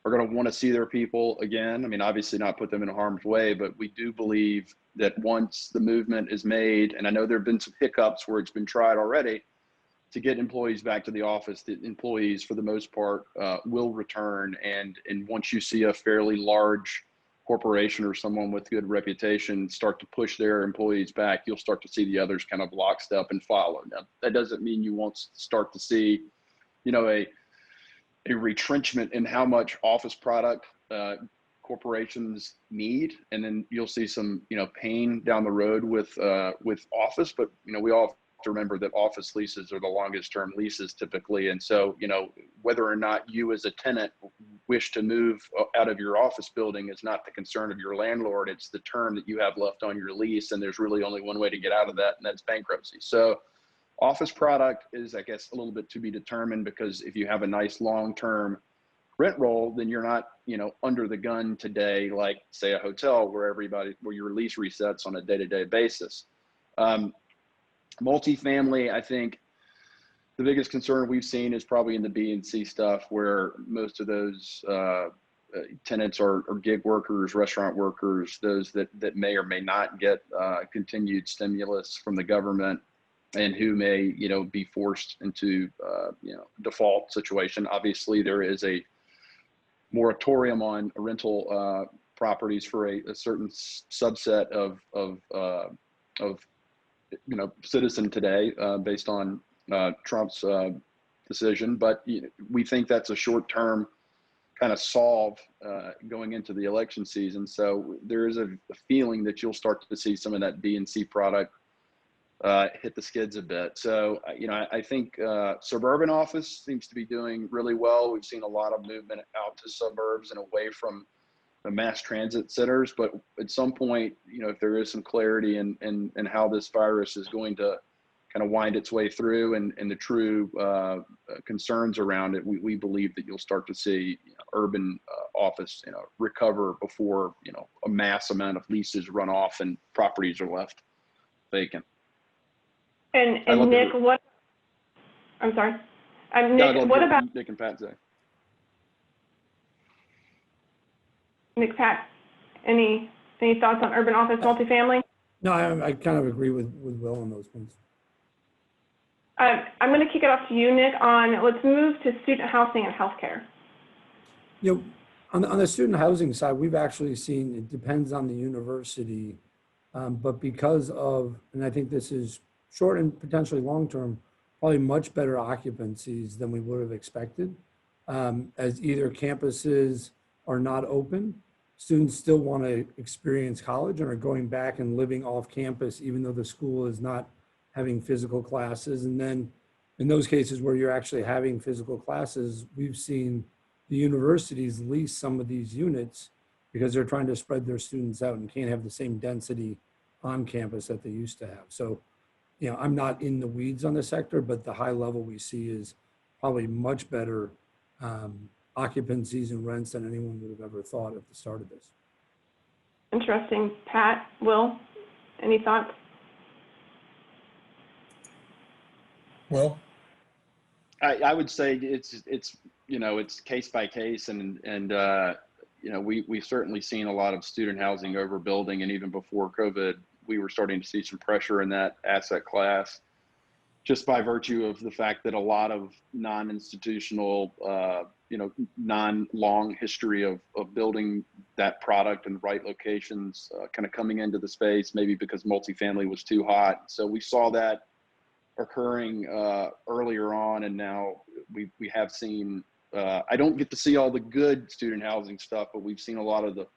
are going to want to see their people again. I mean, obviously not put them in harm's way, but we do believe that once the movement is made, and I know there have been some hiccups where it's been tried already to get employees back to the office, the employees for the most part will return. And once you see a fairly large corporation or someone with good reputation start to push their employees back, you'll start to see the others kind of lockstep and follow. Now, that doesn't mean you won't start to see, a retrenchment in how much office product corporations need, and then you'll see some pain down the road with office. But we all to remember that office leases are the longest term leases typically. And so, whether or not you as a tenant wish to move out of your office building is not the concern of your landlord. It's the term that you have left on your lease. And there's really only one way to get out of that, and that's bankruptcy. So office product is, I guess, a little bit to be determined, because if you have a nice long-term rent roll, then you're not, under the gun today, like say a hotel where your lease resets on a day-to-day basis. Multifamily, I think the biggest concern we've seen is probably in the B and C stuff, where most of those tenants are gig workers, restaurant workers, those that may or may not get continued stimulus from the government, and who may, be forced into, default situation. Obviously, there is a moratorium on rental properties for a certain subset of citizen today based on Trump's decision. But we think that's a short-term kind of solve going into the election season. So there is a feeling that you'll start to see some of that B and C product hit the skids a bit. So, I think suburban office seems to be doing really well. We've seen a lot of movement out to suburbs and away from the mass transit centers. But at some point, if there is some clarity in how this virus is going to kind of wind its way through and the true concerns around it, we believe that you'll start to see urban office, recover before, a mass amount of leases run off and properties are left vacant. And Nick, I'm sorry. Nick, what about Nick and Pat say? Nick, Pat, any thoughts on urban office multifamily? No, I kind of agree with Will on those points. I'm going to kick it off to you, Nick, let's move to student housing and healthcare. On the student housing side, we've actually seen, it depends on the university, but because of, and I think this is short and potentially long-term, probably much better occupancies than we would have expected. As either campuses are not open, students still want to experience college and are going back and living off campus, even though the school is not having physical classes. And then in those cases where you're actually having physical classes, we've seen the universities lease some of these units because they're trying to spread their students out and can't have the same density on campus that they used to have. So, I'm not in the weeds on the sector, but the high level we see is probably much better occupancies and rents than anyone would have ever thought at the start of this. Interesting. Pat, Will, any thoughts? Well, I would say it's case by case, and we've certainly seen a lot of student housing overbuilding, and even before COVID, we were starting to see some pressure in that asset class, just by virtue of the fact that a lot of non-institutional, non-long history of building that product in the right locations, kind of coming into the space, maybe because multifamily was too hot. So we saw that occurring earlier on, and now we have seen, I don't get to see all the good student housing stuff, but we've seen a lot of the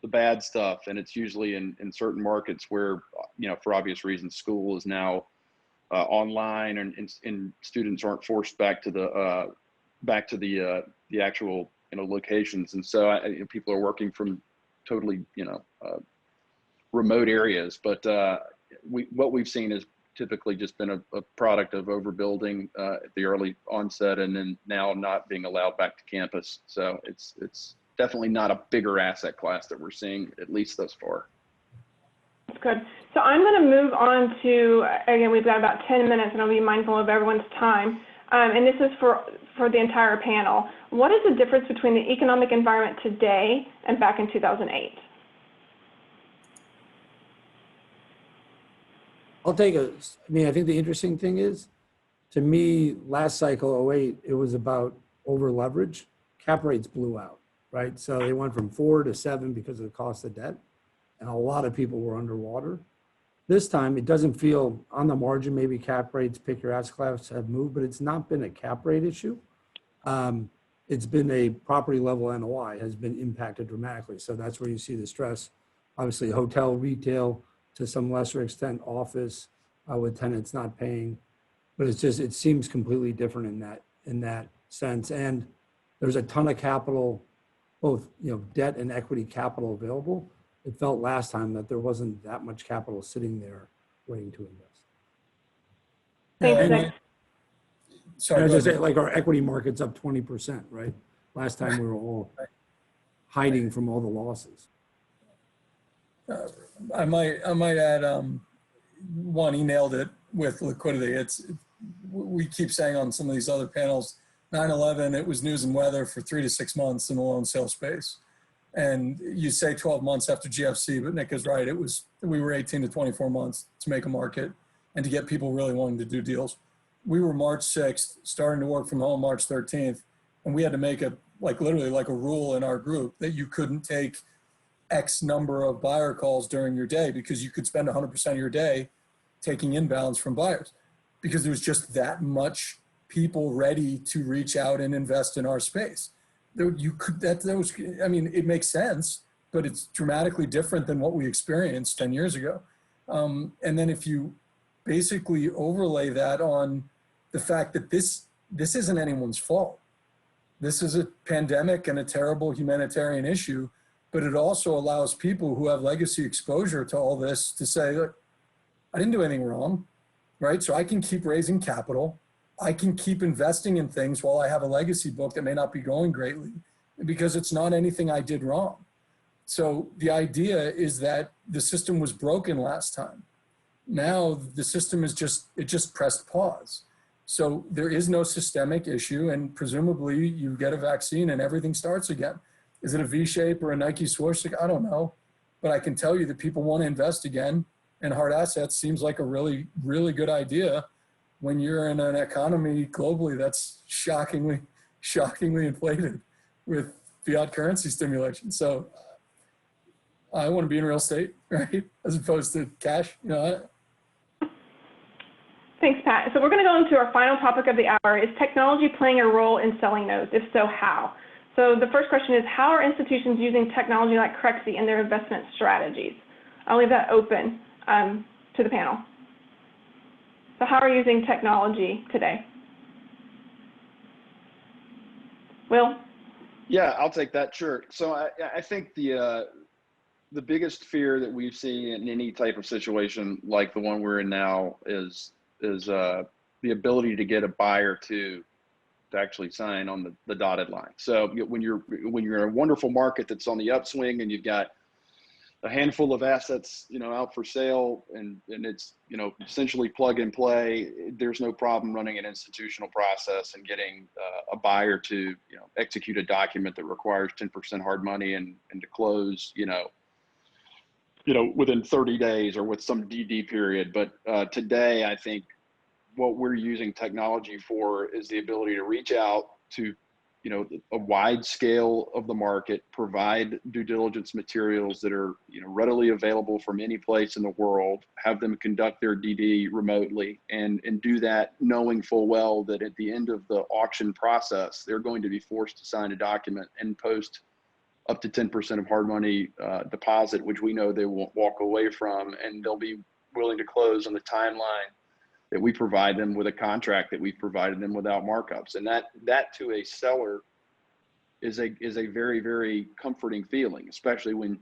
bad stuff, and it's usually in certain markets where, for obvious reasons, school is now online, and students aren't forced back to the actual locations, and so people are working from totally remote areas. But what we've seen is typically just been a product of overbuilding at the early onset, and then now not being allowed back to campus. So it's definitely not a bigger asset class that we're seeing, at least thus far. That's good. So I'm going to move on to, again, we've got about 10 minutes, and I'll be mindful of everyone's time. And this is for the entire panel. What is the difference between the economic environment today and back in 2008? I think the interesting thing is, to me, last cycle, 08, it was about over leverage. Cap rates blew out, right? So they went from 4 to 7 because of the cost of debt, and a lot of people were underwater. This time, it doesn't feel, on the margin, maybe cap rates, pick your asset class, have moved, but it's not been a cap rate issue. It's been a property level NOI has been impacted dramatically. So that's where you see the stress. Obviously, hotel, retail, to some lesser extent, office, with tenants not paying. But it's just, it seems completely different in that sense. And there's a ton of capital, both, you know, debt and equity capital available. It felt last time that there wasn't that much capital sitting there waiting to invest. Thanks, And Nick. Sorry, And go as I ahead. say, like our equity market's up 20%, right? Last time we were all hiding from all the losses. I might add, one, he nailed it with liquidity. We keep saying on some of these other panels, 9/11, it was news and weather for 3 to 6 months in the loan sale space. And you say 12 months after GFC, but Nick is right. We were 18 to 24 months to make a market and to get people really wanting to do deals. We were March 6th, starting to work from home March 13th, and we had to make literally a rule in our group that you couldn't take X number of buyer calls during your day because you could spend 100% of your day taking inbounds from buyers because there was just that much people ready to reach out and invest in our space. It makes sense, but it's dramatically different than what we experienced 10 years ago. And then if you basically overlay that on the fact that this isn't anyone's fault. This is a pandemic and a terrible humanitarian issue, but it also allows people who have legacy exposure to all this to say, look, I didn't do anything wrong, right? So I can keep raising capital. I can keep investing in things while I have a legacy book that may not be going greatly because it's not anything I did wrong. So the idea is that the system was broken last time. Now the system is just pressed pause. So there is no systemic issue, and presumably you get a vaccine and everything starts again. Is it a V shape or a Nike swoosh? I don't know, but I can tell you that people want to invest again, and hard assets seems like a really, really good idea when you're in an economy globally that's shockingly inflated with fiat currency stimulation. So I want to be in real estate, right? As opposed to cash, Thanks, Pat. So we're going to go into our final topic of the hour. Is technology playing a role in selling notes? If so, how? So the first question is, how are institutions using technology like Crexi in their investment strategies? I'll leave that open to the panel. So how are you using technology today? Will? Yeah, I'll take that. Sure. So I think the biggest fear that we've seen in any type of situation like the one we're in now is the ability to get a buyer to actually sign on the dotted line. So when you're in a wonderful market that's on the upswing and you've got a handful of assets, out for sale and it's, essentially plug and play, there's no problem running an institutional process and getting a buyer to, execute a document that requires 10% hard money and to close, within 30 days or with some DD period. But today, I think what we're using technology for is the ability to reach out to, a wide scale of the market, provide due diligence materials that are, readily available from any place in the world, have them conduct their DD remotely and do that knowing full well that at the end of the auction process, they're going to be forced to sign a document and post up to 10% of hard money deposit, which we know they won't walk away from, and they'll be willing to close on the timeline that we provide them with a contract that we've provided them without markups. And that to a seller is a very, very comforting feeling, especially when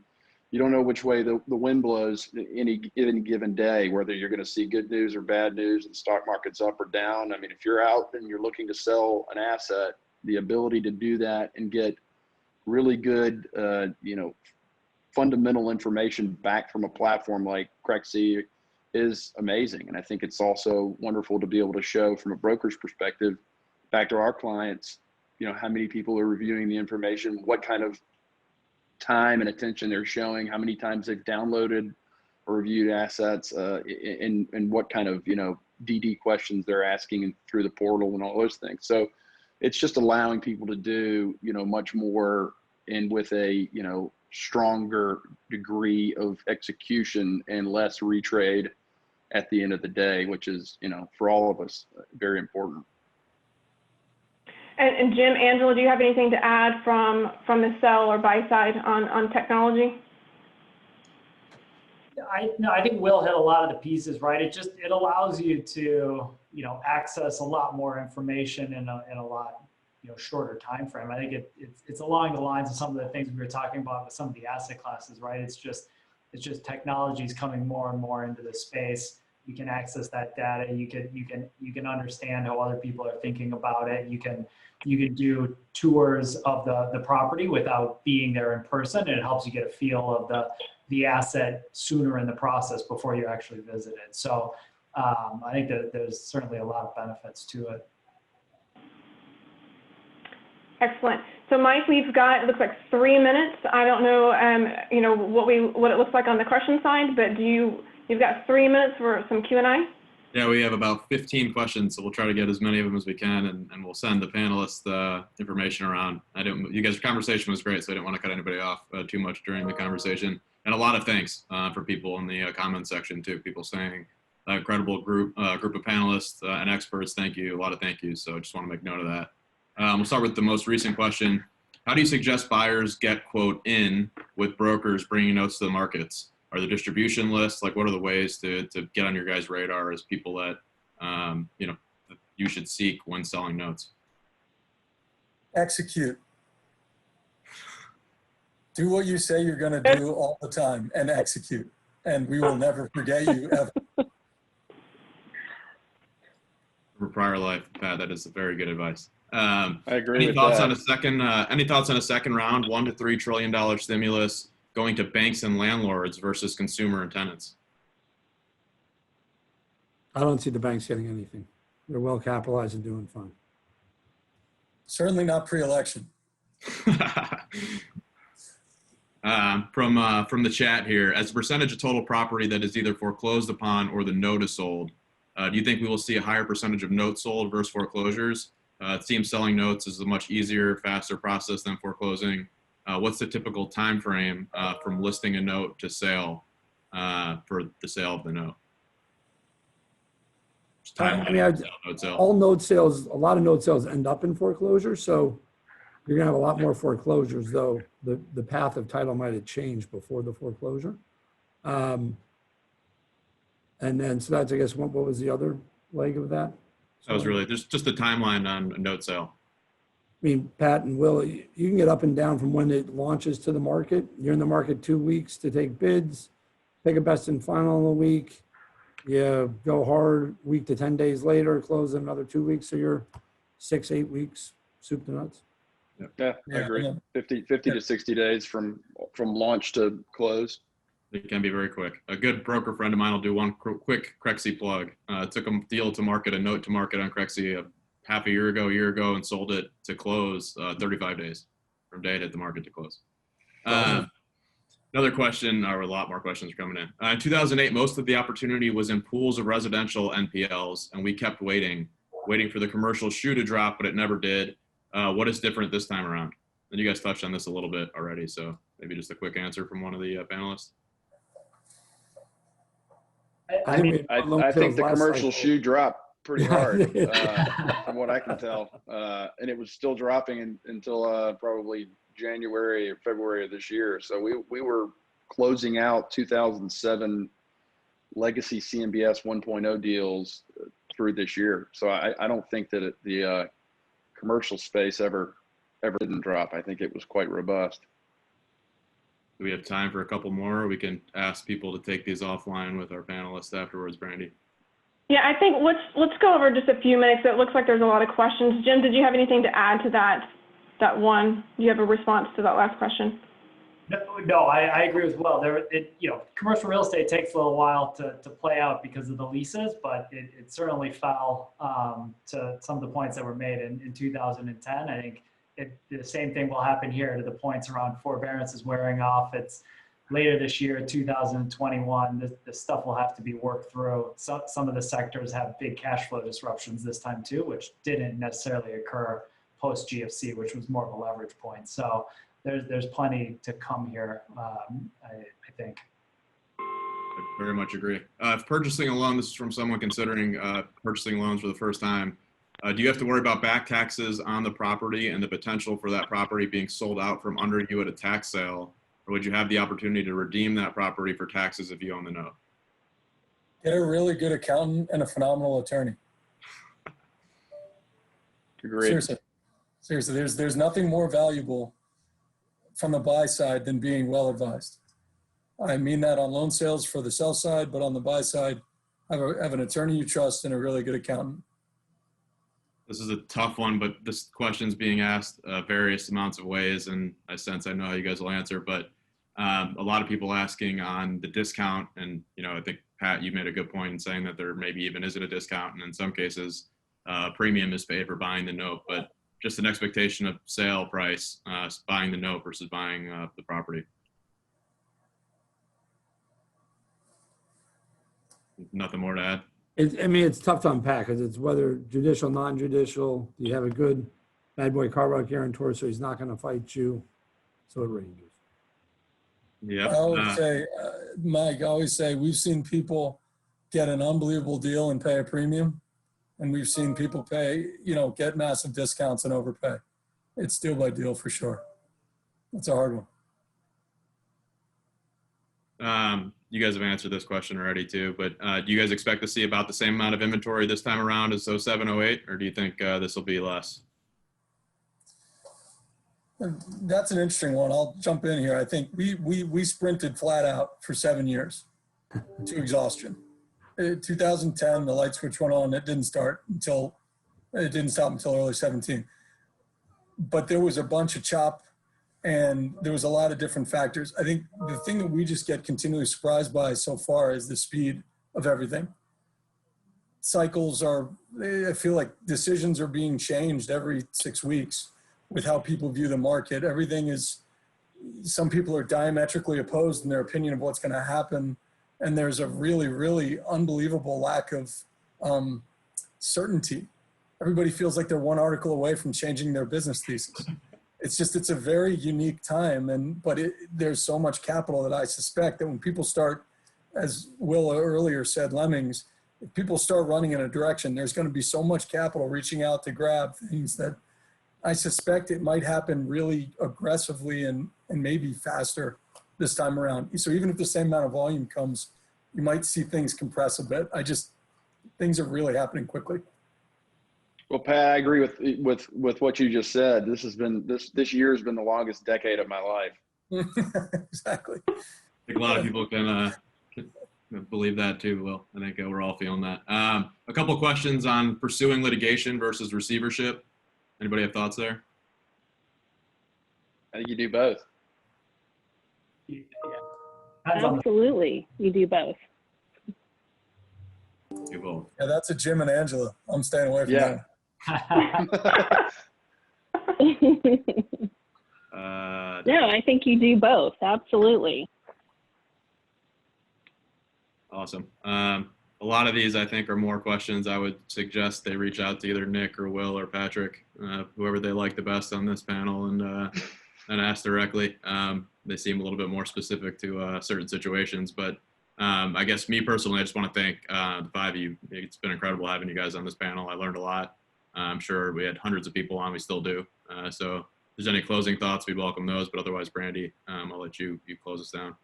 you don't know which way the wind blows any given day, whether you're going to see good news or bad news and the stock market's up or down. I mean, if you're out and you're looking to sell an asset, the ability to do that and get really good, fundamental information back from a platform like Crexi is amazing. And I think it's also wonderful to be able to show from a broker's perspective back to our clients, how many people are reviewing the information, what kind of time and attention they're showing, how many times they've downloaded or reviewed assets, and what kind of, DD questions they're asking through the portal and all those things. So it's just allowing people to do, much more and with a, stronger degree of execution and less retrade at the end of the day, which is, for all of us, very important. And Jim, Angela, do you have anything to add from the sell or buy side on technology? No, I think Will hit a lot of the pieces, right? It allows you to, access a lot more information in a lot, shorter time frame. I think it's along the lines of some of the things we were talking about with some of the asset classes, right? It's just technology is coming more and more into the space. You can access that data. You can understand how other people are thinking about it. You can do tours of the property without being there in person, and it helps you get a feel of the asset sooner in the process before you actually visit it. So I think that there's certainly a lot of benefits to it. Excellent. So Mike, we've got, it looks like 3 minutes. I don't know, what it looks like on the question side, but you've got 3 minutes for some Q&A? Yeah, we have about 15 questions, so we'll try to get as many of them as we can, and we'll send the panelists the information around. You guys' conversation was great, so I didn't want to cut anybody off too much during the conversation. And a lot of thanks for people in the comment section too. People saying incredible group of panelists and experts. Thank you. A lot of thank yous. So I just want to make note of that. We'll start with the most recent question. How do you suggest buyers get, quote, in with brokers bringing notes to the markets? Are the distribution lists, like what are the ways to get on your guys' radar as people that, you should seek when selling notes? Execute. Do what you say you're going to do all the time and execute. And we will never forget you ever. For prior life, Pat, that is very good advice. I agree Any with thoughts that. on a second? Any thoughts on a second round, $1 to $3 trillion stimulus going to banks and landlords versus consumer and tenants? I don't see the banks getting anything. They're well capitalized and doing fine. Certainly not pre-election. From the chat here, as a percentage of total property that is either foreclosed upon or the note is sold, do you think we will see a higher percentage of notes sold versus foreclosures? It seems selling notes is a much easier, faster process than foreclosing. What's the typical time frame from listing a note to sale for the sale of the note? All note sales, a lot of note sales end up in foreclosure, so you're gonna have a lot more foreclosures, though the path of title might have changed before the foreclosure. And then, so that's, I guess, what was the other leg of that? That was really just the timeline on a note sale. I mean, Pat and Will, you can get up and down from when it launches to the market. You're in the market 2 weeks to take bids, take a best and final in a week. You go hard week to 10 days later, close in another 2 weeks. So you're 6-8 weeks, soup to nuts. Yeah, I agree. 50 to 60 days from launch to close. It can be very quick. A good broker friend of mine will do one quick Crexi plug. Took a deal to market, a note to market on Crexi a year ago, and sold it to close 35 days from day it hit the market to close. Another question, or a lot more questions are coming in. In 2008, most of the opportunity was in pools of residential NPLs, and we kept waiting for the commercial shoe to drop, but it never did. What is different this time around? And you guys touched on this a little bit already, so maybe just a quick answer from one of the panelists. I think the commercial shoe dropped pretty hard from what I can tell. And it was still dropping until probably January or February of this year. So we were closing out 2007 legacy CMBS 1.0 deals through this year. So I don't think that the commercial space ever didn't drop. I think it was quite robust. Do we have time for a couple more? Or we can ask people to take these offline with our panelists afterwards, Brandy. Yeah, I think let's go over just a few minutes. It looks like there's a lot of questions. Jim, did you have anything to add to that one? Do you have a response to that last question? No, I agree with Will. Commercial real estate takes a little while to play out because of the leases, but it certainly fell to some of the points that were made in 2010. I think the same thing will happen here to the points around forbearances wearing off. It's later this year, 2021, this stuff will have to be worked through. Some of the sectors have big cash flow disruptions this time too, which didn't necessarily occur post GFC, which was more of a leverage point. So there's plenty to come here, I think. I very much agree. If purchasing a loan, this is from someone considering purchasing loans for the first time, do you have to worry about back taxes on the property and the potential for that property being sold out from under you at a tax sale or would you have the opportunity to redeem that property for taxes if you own the note? Get a really good accountant and a phenomenal attorney. Agreed. Seriously, there's nothing more valuable from the buy side than being well advised. I mean that on loan sales for the sell side, but on the buy side, have an attorney you trust and a really good accountant. This is a tough one, but this question's being asked various amounts of ways, and I sense I know how you guys will answer, but a lot of people asking on the discount, and I think, Pat, you made a good point in saying that there maybe even isn't a discount, and in some cases, premium is paid for buying the note, but just an expectation of sale price, buying the note versus buying the property. Nothing more to add? It's tough to unpack because it's whether judicial, non-judicial. You have a good bad boy carve-out guarantor, so he's not going to fight you. So it ranges. Yeah. I always say, Mike, I always say we've seen people get an unbelievable deal and pay a premium, and we've seen people pay, get massive discounts and overpay. It's deal by deal for sure. That's a hard one. You guys have answered this question already too, but do you guys expect to see about the same amount of inventory this time around as 07, 08, or do you think this will be less? That's an interesting one. I'll jump in here. I think we sprinted flat out for 7 years to exhaustion. 2010, the light switch went on. It didn't stop until early 17. But there was a bunch of chop, and there was a lot of different factors. I think the thing that we just get continually surprised by so far is the speed of everything. Cycles I feel like decisions are being changed every 6 weeks with how people view the market. Some people are diametrically opposed in their opinion of what's going to happen. And there's a really, really unbelievable lack of certainty. Everybody feels like they're one article away from changing their business thesis. It's a very unique time, but there's so much capital that I suspect that when people start, as Will earlier said, lemmings, if people start running in a direction, there's going to be so much capital reaching out to grab things that I suspect it might happen really aggressively and maybe faster this time around. So even if the same amount of volume comes, you might see things compress a bit. Things are really happening quickly. Well, Pat, I agree with what you just said. This year has been the longest decade of my life. Exactly. I think a lot of people can believe that too, Will. I think we're all feeling that. A couple questions on pursuing litigation versus receivership. Anybody have thoughts there? I think you do both. Yeah. Depends on the Absolutely, you do both. Do both. Yeah, that's a Jim and Angela. I'm staying away from Yeah. that. No, I think you do both. Absolutely. Awesome. A lot of these, I think, are more questions. I would suggest they reach out to either Nick or Will or Patrick, whoever they like the best on this panel, and ask directly. They seem a little bit more specific to certain situations, but I guess me personally, I just want to thank the five of you. It's been incredible having you guys on this panel. I learned a lot. I'm sure we had hundreds of people on. We still do. So if there's any closing thoughts, we'd welcome those. But otherwise, Brandy, I'll let you close us down.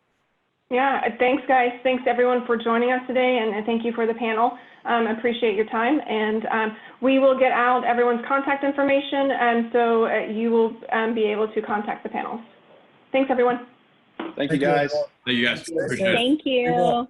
Yeah, thanks, guys. Thanks, everyone, for joining us today, and thank you for the panel. Appreciate your time, and we will get out everyone's contact information, so you will be able to contact the panels. Thanks, everyone. Thank you, guys. Thank you guys. Appreciate it. Thank you.